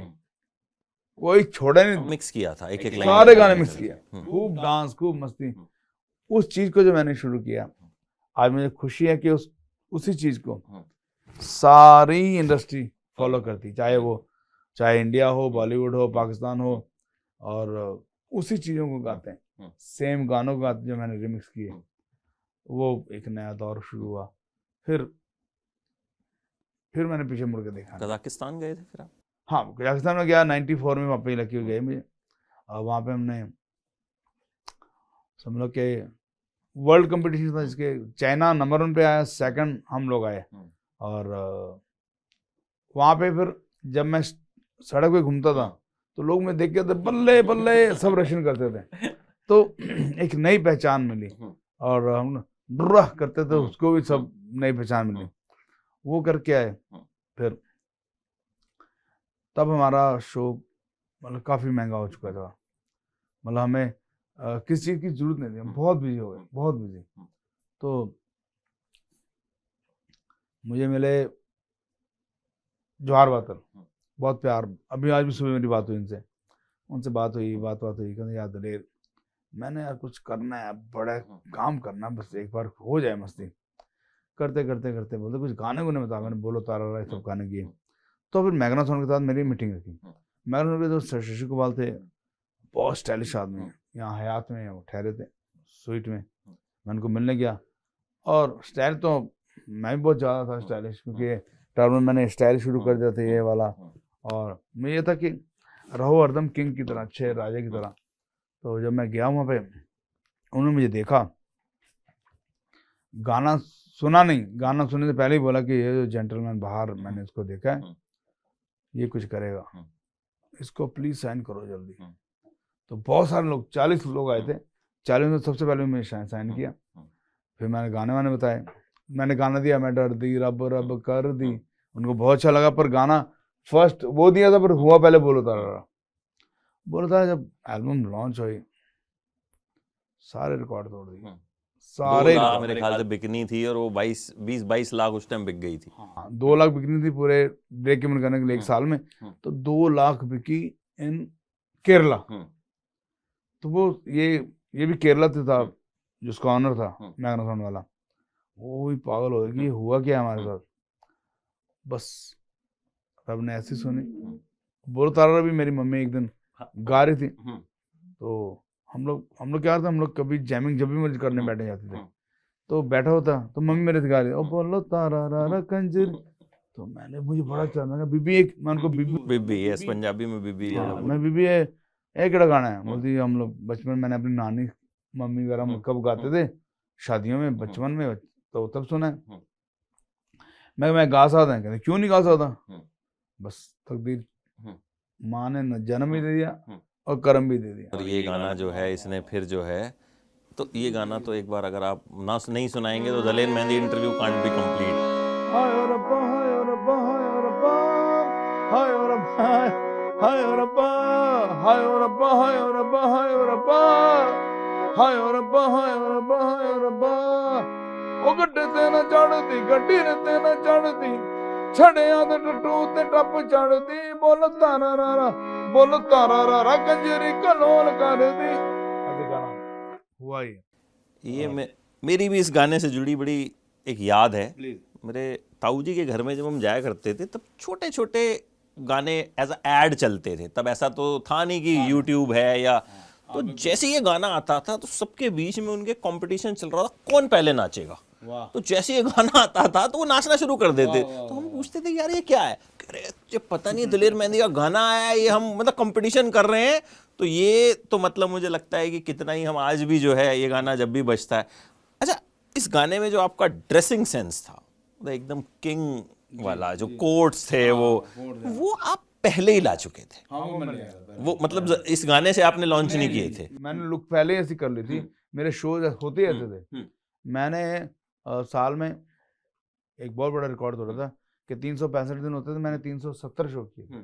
कोई छोड़ा नहीं, मिक्स किया था, एक सारे गाने मिक्स किया, खूब डांस, खूब मस्ती। उस चीज को जो मैंने शुरू किया, आज मुझे खुशी है कि उसी चीज को सारी इंडस्ट्री फॉलो करती, चाहे इंडिया हो, बॉलीवुड हो, पाकिस्तान हो, और उसी चीजों को गाते हैं, सेम गानों को गाते जो मैंने रिमिक्स किए। वो एक नया दौर शुरू हुआ। फिर मैंने पीछे मुड़ के देखा। कजाकिस्तान गए थे फिर आप? हाँ, कजाकिस्तान में गया 94 में, वहाँ पे लकी हो गई मुझे। और वहाँ पे हमने समझ लो कि वर्ल्ड कंपटीशन था, जिसके चाइना नंबर 1 पे आया, 2nd हम लोग आए। और वहाँ पे फिर जब मैं सड़क पे घूमता था तो लोग मैं देख के थे बल्ले बल्ले सब रशन करते थे, तो एक नई पहचान मिली। और हम डुर्रा करते थे, उसको भी सब नई पहचान मिली। वो करके आए। फिर तब हमारा शो मतलब काफ़ी महंगा हो चुका था, मतलब हमें किसी चीज़ की जरूरत नहीं थी, हम बहुत बिजी हो गए, बहुत बिजी। तो मुझे मिले जवाहर बातल, बहुत प्यार, अभी आज भी सुबह मेरी बात हुई उनसे बात हुई, कहते यार दलेर, मैंने यार कुछ करना है, बड़ा काम करना, बस एक बार हो जाए मस्ती। करते करते बोलते कुछ गाने को नहीं बता। मैंने बोलो तारा राय सब गाने किए। तो फिर मैग्ना साउंड के साथ मेरी मीटिंग रखी। मैग्ना साउंड के जो शशि कुमार थे, बहुत स्टाइलिश आदमी, यहाँ हयात में वो ठहरे थे स्वीट में, मैं उनको मिलने गया। और स्टाइल तो मैं भी बहुत ज़्यादा था स्टाइलिश, क्योंकि टर्म में मैंने स्टाइल शुरू कर दिया था ये वाला। और मैं ये था कि रहो हरदम किंग की तरह, अच्छे राजा की तरह। तो जब मैं गया वहाँ पे, उन्होंने मुझे देखा, गाना सुना नहीं, गाना सुनने से पहले ही बोला कि ये जो जेंटलमैन बाहर, मैंने इसको देखा है, ये कुछ करेगा, इसको प्लीज साइन करो जल्दी। तो बहुत सारे लोग, 40 लोग आए थे, 40 में सबसे पहले मैंने साइन किया। फिर मैंने गाने बताए, मैंने गाना दिया, मैं डर दी रब रब कर दी, उनको बहुत अच्छा लगा। पर गाना फर्स्ट वो दिया था, पर हुआ पहले बोलो तारा। जब एल्बम लॉन्च हुई, सारे रिकॉर्ड तोड़ दिए, सारे। मेरे ख्याल से बिकनी थी, और वो 20-22 लाख उस टाइम बिक गई थी। हाँ, 2 लाख बिकनी थी पूरे ब्रेक इवन करने के लिए 1 साल में। तो 2 लाख बिकी इन केरला। तो वो ये भी केरला से था, जिसका ऑनर था मैग्ना साउंड वाला, वो भी पागल हो गया कि हुआ क्या हमारे साथ। बस रब ने ऐसी सुनी। बोलो तारा भी मेरी मम्मी एक दिन गा रही थी, तो हम लोग क्या था, हम लोग कभी जैमिंग जब भी मुझे करने बैठे जाते थे, तो बैठा होता तो मम्मी मेरे से गा रही, ओ बोलो तारा रा कंजर। तो मुझे बड़ा अच्छा लगा, बीबी, एक मैं उनको बीबी, यस, पंजाबी में बीबी। मैं बीबी है, एक केड़ा गाना है, बोलती हम लोग बचपन, मैंने अपनी नानी मम्मी वगैरह कब गाते थे शादियों में, बचपन में, तो तब सुना है। मैं गा सकता, कहते क्यों नहीं गा सकता, बस तकदीर माँ ने न जन्म भी दे दिया और कर्म भी दे दिया। और ये गाना जो है, इसने फिर जो है, तो ये गाना तो एक बार अगर आप नहीं सुनाएंगे तो Daler Mehndi interview can't be complete. हाय ओ रब्बा, हाय ओ रब्बा, हाय ओ रब्बा, हाय ओ रब्बा, हाय ओ रब्बा, हाय ओ रब्बा, हाय ओ रब्बा, हाय ओ रब्बा, हाय ओ रब्बा, हाय ओ रब्बा, हाय ओ रब्बा। ओ गड्डे ते ना चढ़दी, गड्डी ते ना चढ़दी, छड़ियां दे टटू ते टप चढ़दी, बोल तारा रा कंजरी कलोल कर दी। ऐसे गाना हुआ ये मेरी भी इस गाने से जुड़ी बड़ी एक याद है। मेरे ताऊ जी के घर में जब हम जाया करते थे, तब छोटे छोटे गाने एज अ एड चलते थे। तब ऐसा तो था नहीं कि यूट्यूब है या, तो जैसे ये गाना आता था तो सबके बीच में उनके कंपटीशन चल रहा था, कौन पहले नाचेगा। तो जैसे ये गाना आता था तो वो नाचना शुरू कर देते। तो हम पूछते थे यार ये क्या है, अरे ये पता नहीं, दलेर मेहंदी का गाना आया, ये हम मतलब कंपटीशन कर रहे हैं। तो ये तो मतलब मुझे लगता है कि कितना ही हम आज भी जो है ये गाना जब भी बजता है। अच्छा, इस गाने में जो आपका ड्रेसिंग सेंस था, एकदम किंग वाला, जो कोट्स थे, वो आप पहले ही ला चुके थे? हाँ, वो मैंने लिया वो मतलब इस गाने से आपने लॉन्च नहीं किए थे? मैंने लुक पहले ऐसी कर ली थी, मेरे शोज होते ही ऐसे थे। मैंने साल में एक बहुत बड़ा रिकॉर्ड तोड़ा था कि 365 दिन होते थे, मैंने 370 शो किए।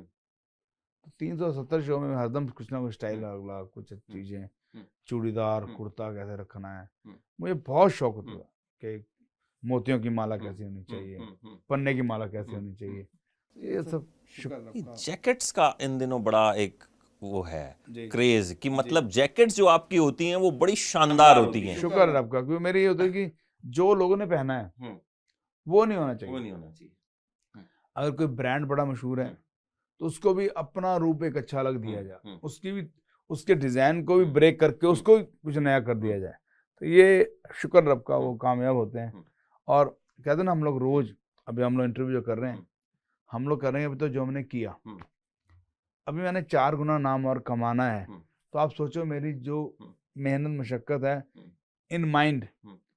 370 शो में हरदम कुछ ना कुछ स्टाइल अगला कुछ चीजें, चूड़ीदार कुर्ता कैसे रखना है, मुझे बहुत शौक होता था कि मोतियों की माला कैसी होनी चाहिए, पन्ने की माला कैसी होनी चाहिए, ये सब। जैकेट्स का इन दिनों बड़ा एक वो है क्रेज कि मतलब जैकेट्स जो आपकी होती हैं वो बड़ी शानदार होती हैं। शुक्र है आपका, क्योंकि मेरी ये होता है कि जो लोगों ने पहना है वो नहीं होना चाहिए। अगर कोई ब्रांड बड़ा मशहूर है तो उसको भी अपना रूप एक अच्छा अलग दिया जाए, उसकी भी उसके डिजाइन को भी ब्रेक करके उसको भी कुछ नया कर दिया जाए। तो ये शुक्र रब का, वो कामयाब होते हैं। और कहते हैं ना, हम लोग रोज, अभी हम लोग इंटरव्यू जो कर रहे हैं, हम लोग कर रहे हैं अभी तो जो हमने किया, अभी मैंने 4 गुना नाम और कमाना है। तो आप सोचो मेरी जो मेहनत मशक्कत है इन माइंड,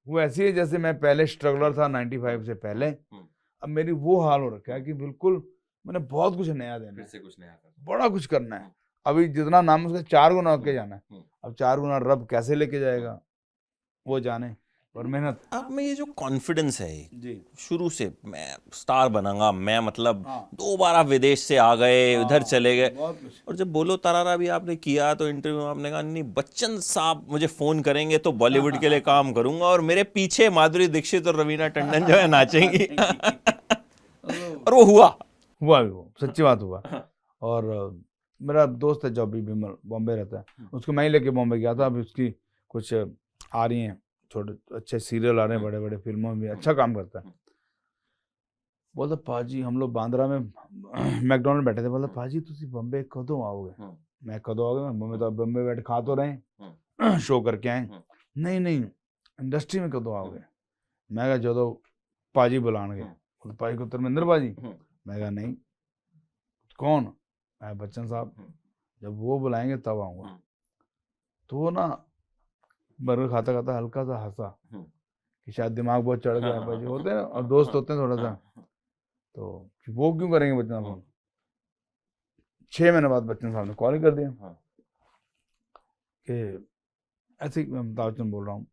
वो ऐसी है जैसे मैं पहले स्ट्रगलर था 95 से पहले। अब मेरी वो हाल हो रखा है कि बिल्कुल मैंने बहुत कुछ नया देना है, बड़ा कुछ करना है। अभी जितना नाम उसका 4 गुना होके जाना है। अब 4 गुना रब कैसे लेके जाएगा वो जाने, और मेहनत। आप में ये जो कॉन्फिडेंस है जी, शुरू से मैं स्टार बनाऊंगा, मैं मतलब 2 बार आप विदेश से आ गए, उधर चले गए, और जब बोलो तरारा भी आपने किया तो इंटरव्यू में आपने कहा नहीं, बच्चन साहब मुझे फोन करेंगे तो बॉलीवुड के लिए काम करूंगा और मेरे पीछे माधुरी दीक्षित और रवीना टंडन जो है नाचेंगी। और वो हुआ भी, वो सच्ची बात हुआ। और मेरा दोस्त है जो अभी विमल बॉम्बे रहता है, उसको मैं ही लेके बॉम्बे गया था। अभी उसकी कुछ आ रही हैं छोटे अच्छे सीरियल आ रहे हैं, बड़े बड़े फिल्मों में अच्छा काम करता है। बोलता पाजी, हम लोग बांद्रा में मैकडोनल्ड बैठे थे, बोलता पाजी तुसी बॉम्बे कदों आओगे? मैं कदों आओगे? मैं तो बॉम्बे बैठ खा तो रहे शो करके आए। नहीं इंडस्ट्री में कदों आओगे? मैं कहा जो पाजी बुलाएंगे। पाजी को धर्मेंद्र पाजी? मैं कहा नहीं। कौन? मैं बच्चन साहब। जब वो बुलाएंगे तब आऊंगा। तो वो ना बर्गर खाता खाता हल्का सा हंसा कि शायद दिमाग बहुत चढ़ गया। भाई होते हैं और दोस्त होते हैं थोड़ा सा, तो वो क्यों करेंगे बच्चन साहब? 6 महीने बाद बच्चन साहब ने कॉल कर दिया कि ऐसे ही मैं अमिताभ बच्चन बोल रहा हूँ,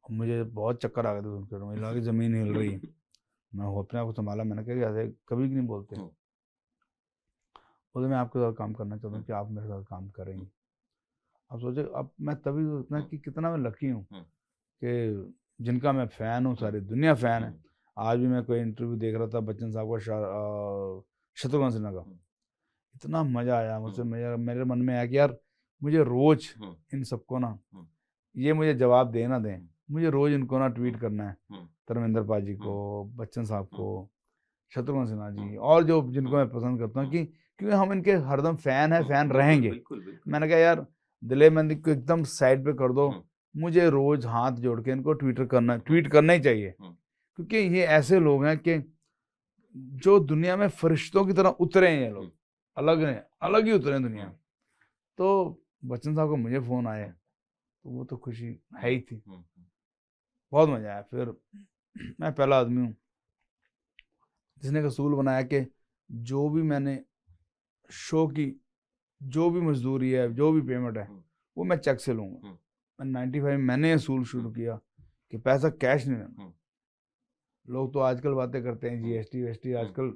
मुझे बहुत चक्कर आ गए थे सुनकर, मुझे लगा कि जमीन हिल रही है। मैं अपने आप को संभाला, मैंने कहा ऐसे कभी नहीं बोलते। बोले मैं आपके साथ काम करना चाहता हूँ कि आप मेरे साथ काम करेंगे। अब सोचे, अब मैं तभी सोचना कि कितना मैं लकी हूँ कि जिनका मैं फ़ैन हूँ, सारी दुनिया फ़ैन है। आज भी मैं कोई इंटरव्यू देख रहा था बच्चन साहब का, शत्रुघ्न सिन्हा का, इतना मज़ा आया मुझसे। मेरे मन में आया कि यार मुझे रोज़ इन सबको ना, ये मुझे जवाब दे ना दें, मुझे रोज़ इनको ना ट्वीट करना है, धर्मेंद्र पाजी को, बच्चन साहब को, शत्रुघ्न सिन्हा जी, और जो जिनको मैं पसंद करता हूँ, कि क्योंकि हम इनके हरदम फ़ैन है, फ़ैन रहेंगे। मैंने कहा यार दिले मंदी को एकदम साइड पे कर दो, मुझे रोज हाथ जोड़ के इनको ट्वीट करना ही चाहिए, क्योंकि ये ऐसे लोग हैं कि जो दुनिया में फरिश्तों की तरह उतरे हैं। ये लोग अलग ही उतरे हैं दुनिया में। तो बच्चन साहब को मुझे फोन आया तो वो तो खुशी है ही थी, बहुत मजा आया। फिर मैं पहला आदमी हूँ जिसने असूल बनाया कि जो भी मैंने शो की जो भी मजदूरी है, जो भी पेमेंट है, वो मैं चेक से लूंगा। मैं 95 मैंने असूल शुरू किया कि पैसा कैश नहीं लेना। लोग तो आजकल बातें करते हैं जीएसटी वेस्टी, आजकल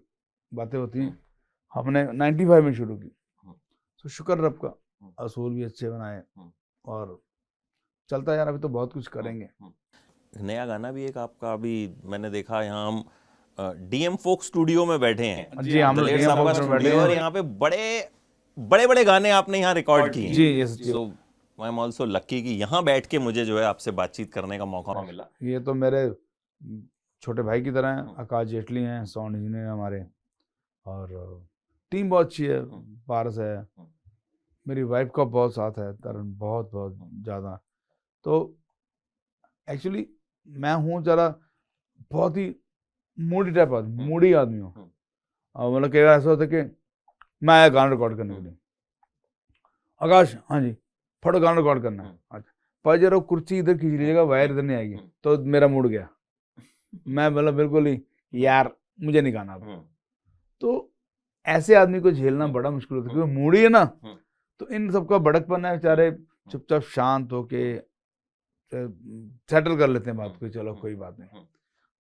बातें होती हैं, हमने 95 में शुरू की। तो शुक्र रब का, असूल भी अच्छे बनाए और चलता यार। अभी तो बहुत कुछ करेंगे। नया गाना भी एक आपका अभी मैंने देखा, यहाँ हम डीएम फोक स्टूडियो में बैठे हैं जी, हम लोग दलेर डीएम साहब का फोक में बैठे स्टूडियो, और हैं। यहाँ पे बड़े गाने आपने यहाँ रिकॉर्ड किए। जी यस जी। So I am also lucky कि यहाँ बैठ के मुझे जो है आपसे बातचीत करने का मौका मिला। ये तो मेरे छोटे भाई की तरह हैं। आकाश जेटली हैं साउंड इंजीनियर हमारे, और टीम बहुत अच्छी है। पारस है, मेरी वाइफ का बहुत साथ है, तरुण बहुत ज़्यादा। तो एक्चुअली मैं हूँ जरा बहुत ही मूडी आदमी हूँ। और मतलब कई बार ऐसा होता है कि मैं आया गाना रिकॉर्ड करने के लिए, आकाश हाँ जी फटो गाना रिकॉर्ड करना है। अच्छा पर जरा कुर्सी इधर खींच लीजिएगा, वायर इधर नहीं आएगी, तो मेरा मूड गया। मैं मतलब बिल्कुल ही यार मुझे नहीं गाना। तो ऐसे आदमी को झेलना बड़ा मुश्किल होता है, क्योंकि मूडी है ना, तो इन सबका भड़कपन है, बेचारे चुपचाप शांत होके सेटल कर लेते हैं बात को, चलो कोई बात नहीं।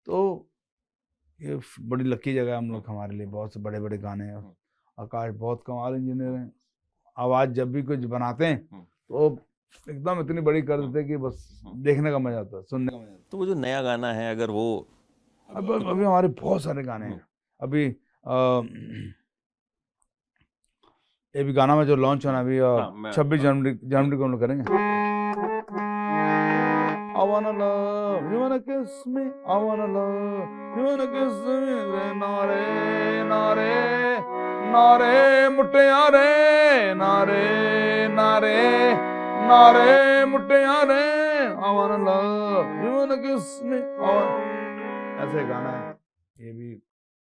तो ये बड़ी लकी जगह है हम लोग, हमारे लिए बहुत से बड़े बड़े गाने हैं। आकाश बहुत कमाल इंजीनियर है, आवाज़ जब भी कुछ बनाते हैं तो एकदम इतनी बड़ी कर देते हैं कि बस देखने का मजा आता है, सुनने का मजा आता है। तो वो जो नया गाना है, अगर वो अब अभी हमारे बहुत सारे गाने हैं। अभी ये भी गाना में जो लॉन्च होना अभी 26 जनवरी को हम लोग करेंगे। I wanna love, you wanna kiss me, I wanna love, you wanna kiss me, नारे नारे नारे मुटियारे, नारे नारे नारे मुटियारे, I wanna love, you wanna kiss me, ऐसे गाना है, ये भी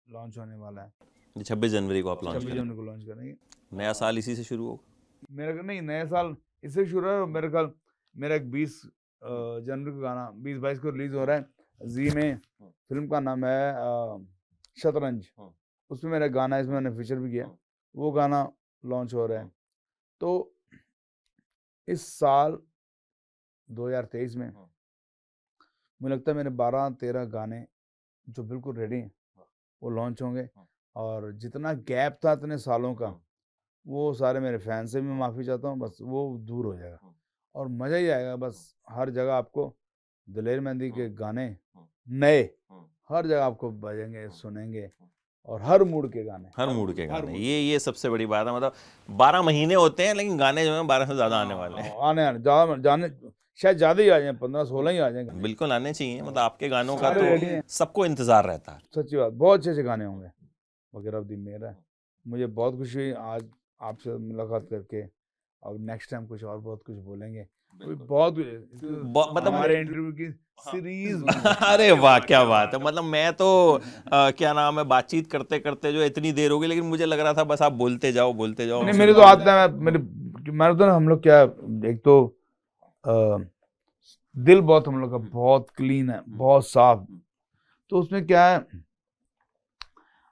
लॉन्च होने वाला है। 26 जनवरी को आप लॉन्च 26 करें। जनवरी को लॉन्च करेंगे। नया साल इसी से शुरू होगा। मेरा नहीं, नया साल इससे शुरू है। मेरे ख्याल मेरा एक 20 जनवरी को गाना 20-22 को रिलीज हो रहा है जी में। फिल्म का नाम है शतरंज। उसमें मेरा गाना, इसमें मैंने फीचर भी किया, वो गाना लॉन्च हो रहा है। तो इस साल 2023 में मुझे लगता है मेरे 12-13 गाने जो बिल्कुल रेडी हैं वो लॉन्च होंगे। और जितना गैप था इतने सालों का, वो सारे मेरे फैन से भी माफ़ी चाहता हूँ, बस वो दूर हो जाएगा और मज़ा ही आएगा। बस हर जगह आपको दिलेर मेहंदी के गाने नए हर जगह आपको बजेंगे, सुनेंगे, और हर मूड के गाने, हर मूड के गाने, ये सबसे बड़ी बात है। मतलब 12 महीने होते हैं लेकिन गाने जो हैं 12 से ज़्यादा आने वाले हैं। आने जाने शायद ज़्यादा ही आ जाए, 15-16 ही आ जाएंगे। बिल्कुल आने चाहिए। मतलब आपके गानों का तो सबको इंतजार रहता है। सच्ची बात, बहुत अच्छे अच्छे गाने होंगे वगैरह। अब दिन मेरा है, मुझे बहुत खुशी हुई आज आपसे मुलाकात करके। और नेक्स्ट टाइम कुछ और बहुत कुछ बोलेंगे। बहुत मतलब हमारे इंटरव्यू की सीरीज अरे वाह, क्या बात है। मतलब मैं तो क्या नाम है, बातचीत करते करते जो इतनी देर हो गई, लेकिन मुझे लग रहा था बस आप बोलते जाओ बोलते जाओ। नहीं, मेरी तो आदत है, मैंने तो हम लोग क्या, एक तो दिल बहुत हम लोग का बहुत क्लीन है, बहुत साफ। तो उसमें क्या है,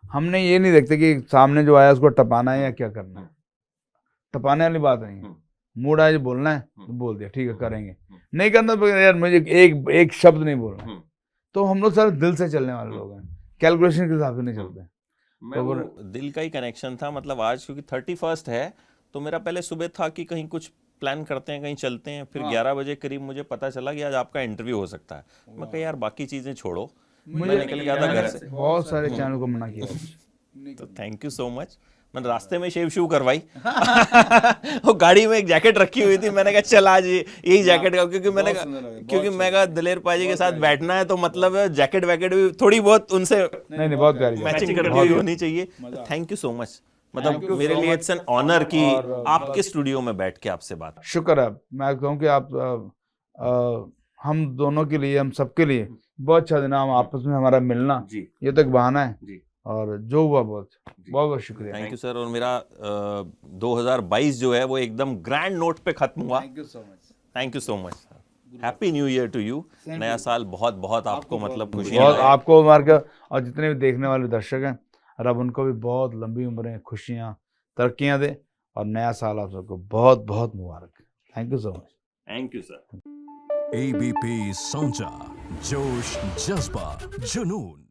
हमने ये नहीं देखते कि सामने जो आया उसको टपाना है या क्या करना है। टपाने वाली बात नहीं है। मूड आया जो बोलना है तो बोल दिया, ठीक है करेंगे। नहीं करना तो यार मुझे एक शब्द नहीं बोलना। तो हम लोग सारे दिल से चलने वाले लोग हैं, कैलकुलेशन के हिसाब से नहीं चलते। तो वो दिल का ही कनेक्शन था। मतलब आज क्योंकि 31 है तो मेरा पहले सुबह था कि कहीं कुछ प्लान करते हैं, कहीं चलते हैं। फिर 11 बजे करीब मुझे पता चला कि आज आपका इंटरव्यू हो सकता है। मैं कहा यार बाकी चीज़ें छोड़ो, मैं निकल गया था घर से। बहुत सारे चैनल को मना किया। तो थैंक यू सो मच। मैंने रास्ते में शेव शू करवाई वो गाड़ी में एक जैकेट रखी हुई थी, मैंने कहा चल आज यही जैकेट का, क्योंकि मैं कहा दिलेर पाजी के साथ बैठना है तो मतलब जैकेट वैकेट भी थोड़ी बहुत उनसे नहीं बहुत प्यारी मैचिंग करती हुई होनी चाहिए। Thank you so much. मतलब मेरे लिए इट्स एन ऑनर कि आपके स्टूडियो में बैठ के आपसे बात। शुक्र है, मैं कहूँ कि आप हम दोनों के लिए, हम सबके लिए बहुत अच्छा दिन। हम आपस में हमारा मिलना ये तो एक बहाना है, और जो हुआ बहुत बहुत शुक्रिया। Thank you sir. और मेरा 2022 जो है वो एकदम ग्रैंड नोट पे खत्म हुआ। Thank you so much. Thank you so much. Happy new year to you. नया साल बहुत बहुत आपको मतलब खुशी, बहुत आपको मार के, और जितने भी देखने वाले दर्शक हैं, रब उनको भी बहुत लंबी उम्रें, खुशियाँ, तरक्कियाँ दे, और नया साल आप सबको बहुत बहुत मुबारक। Thank you so much. Thank you sir. ABP Sonja, जोश, जज्बा, जुनून।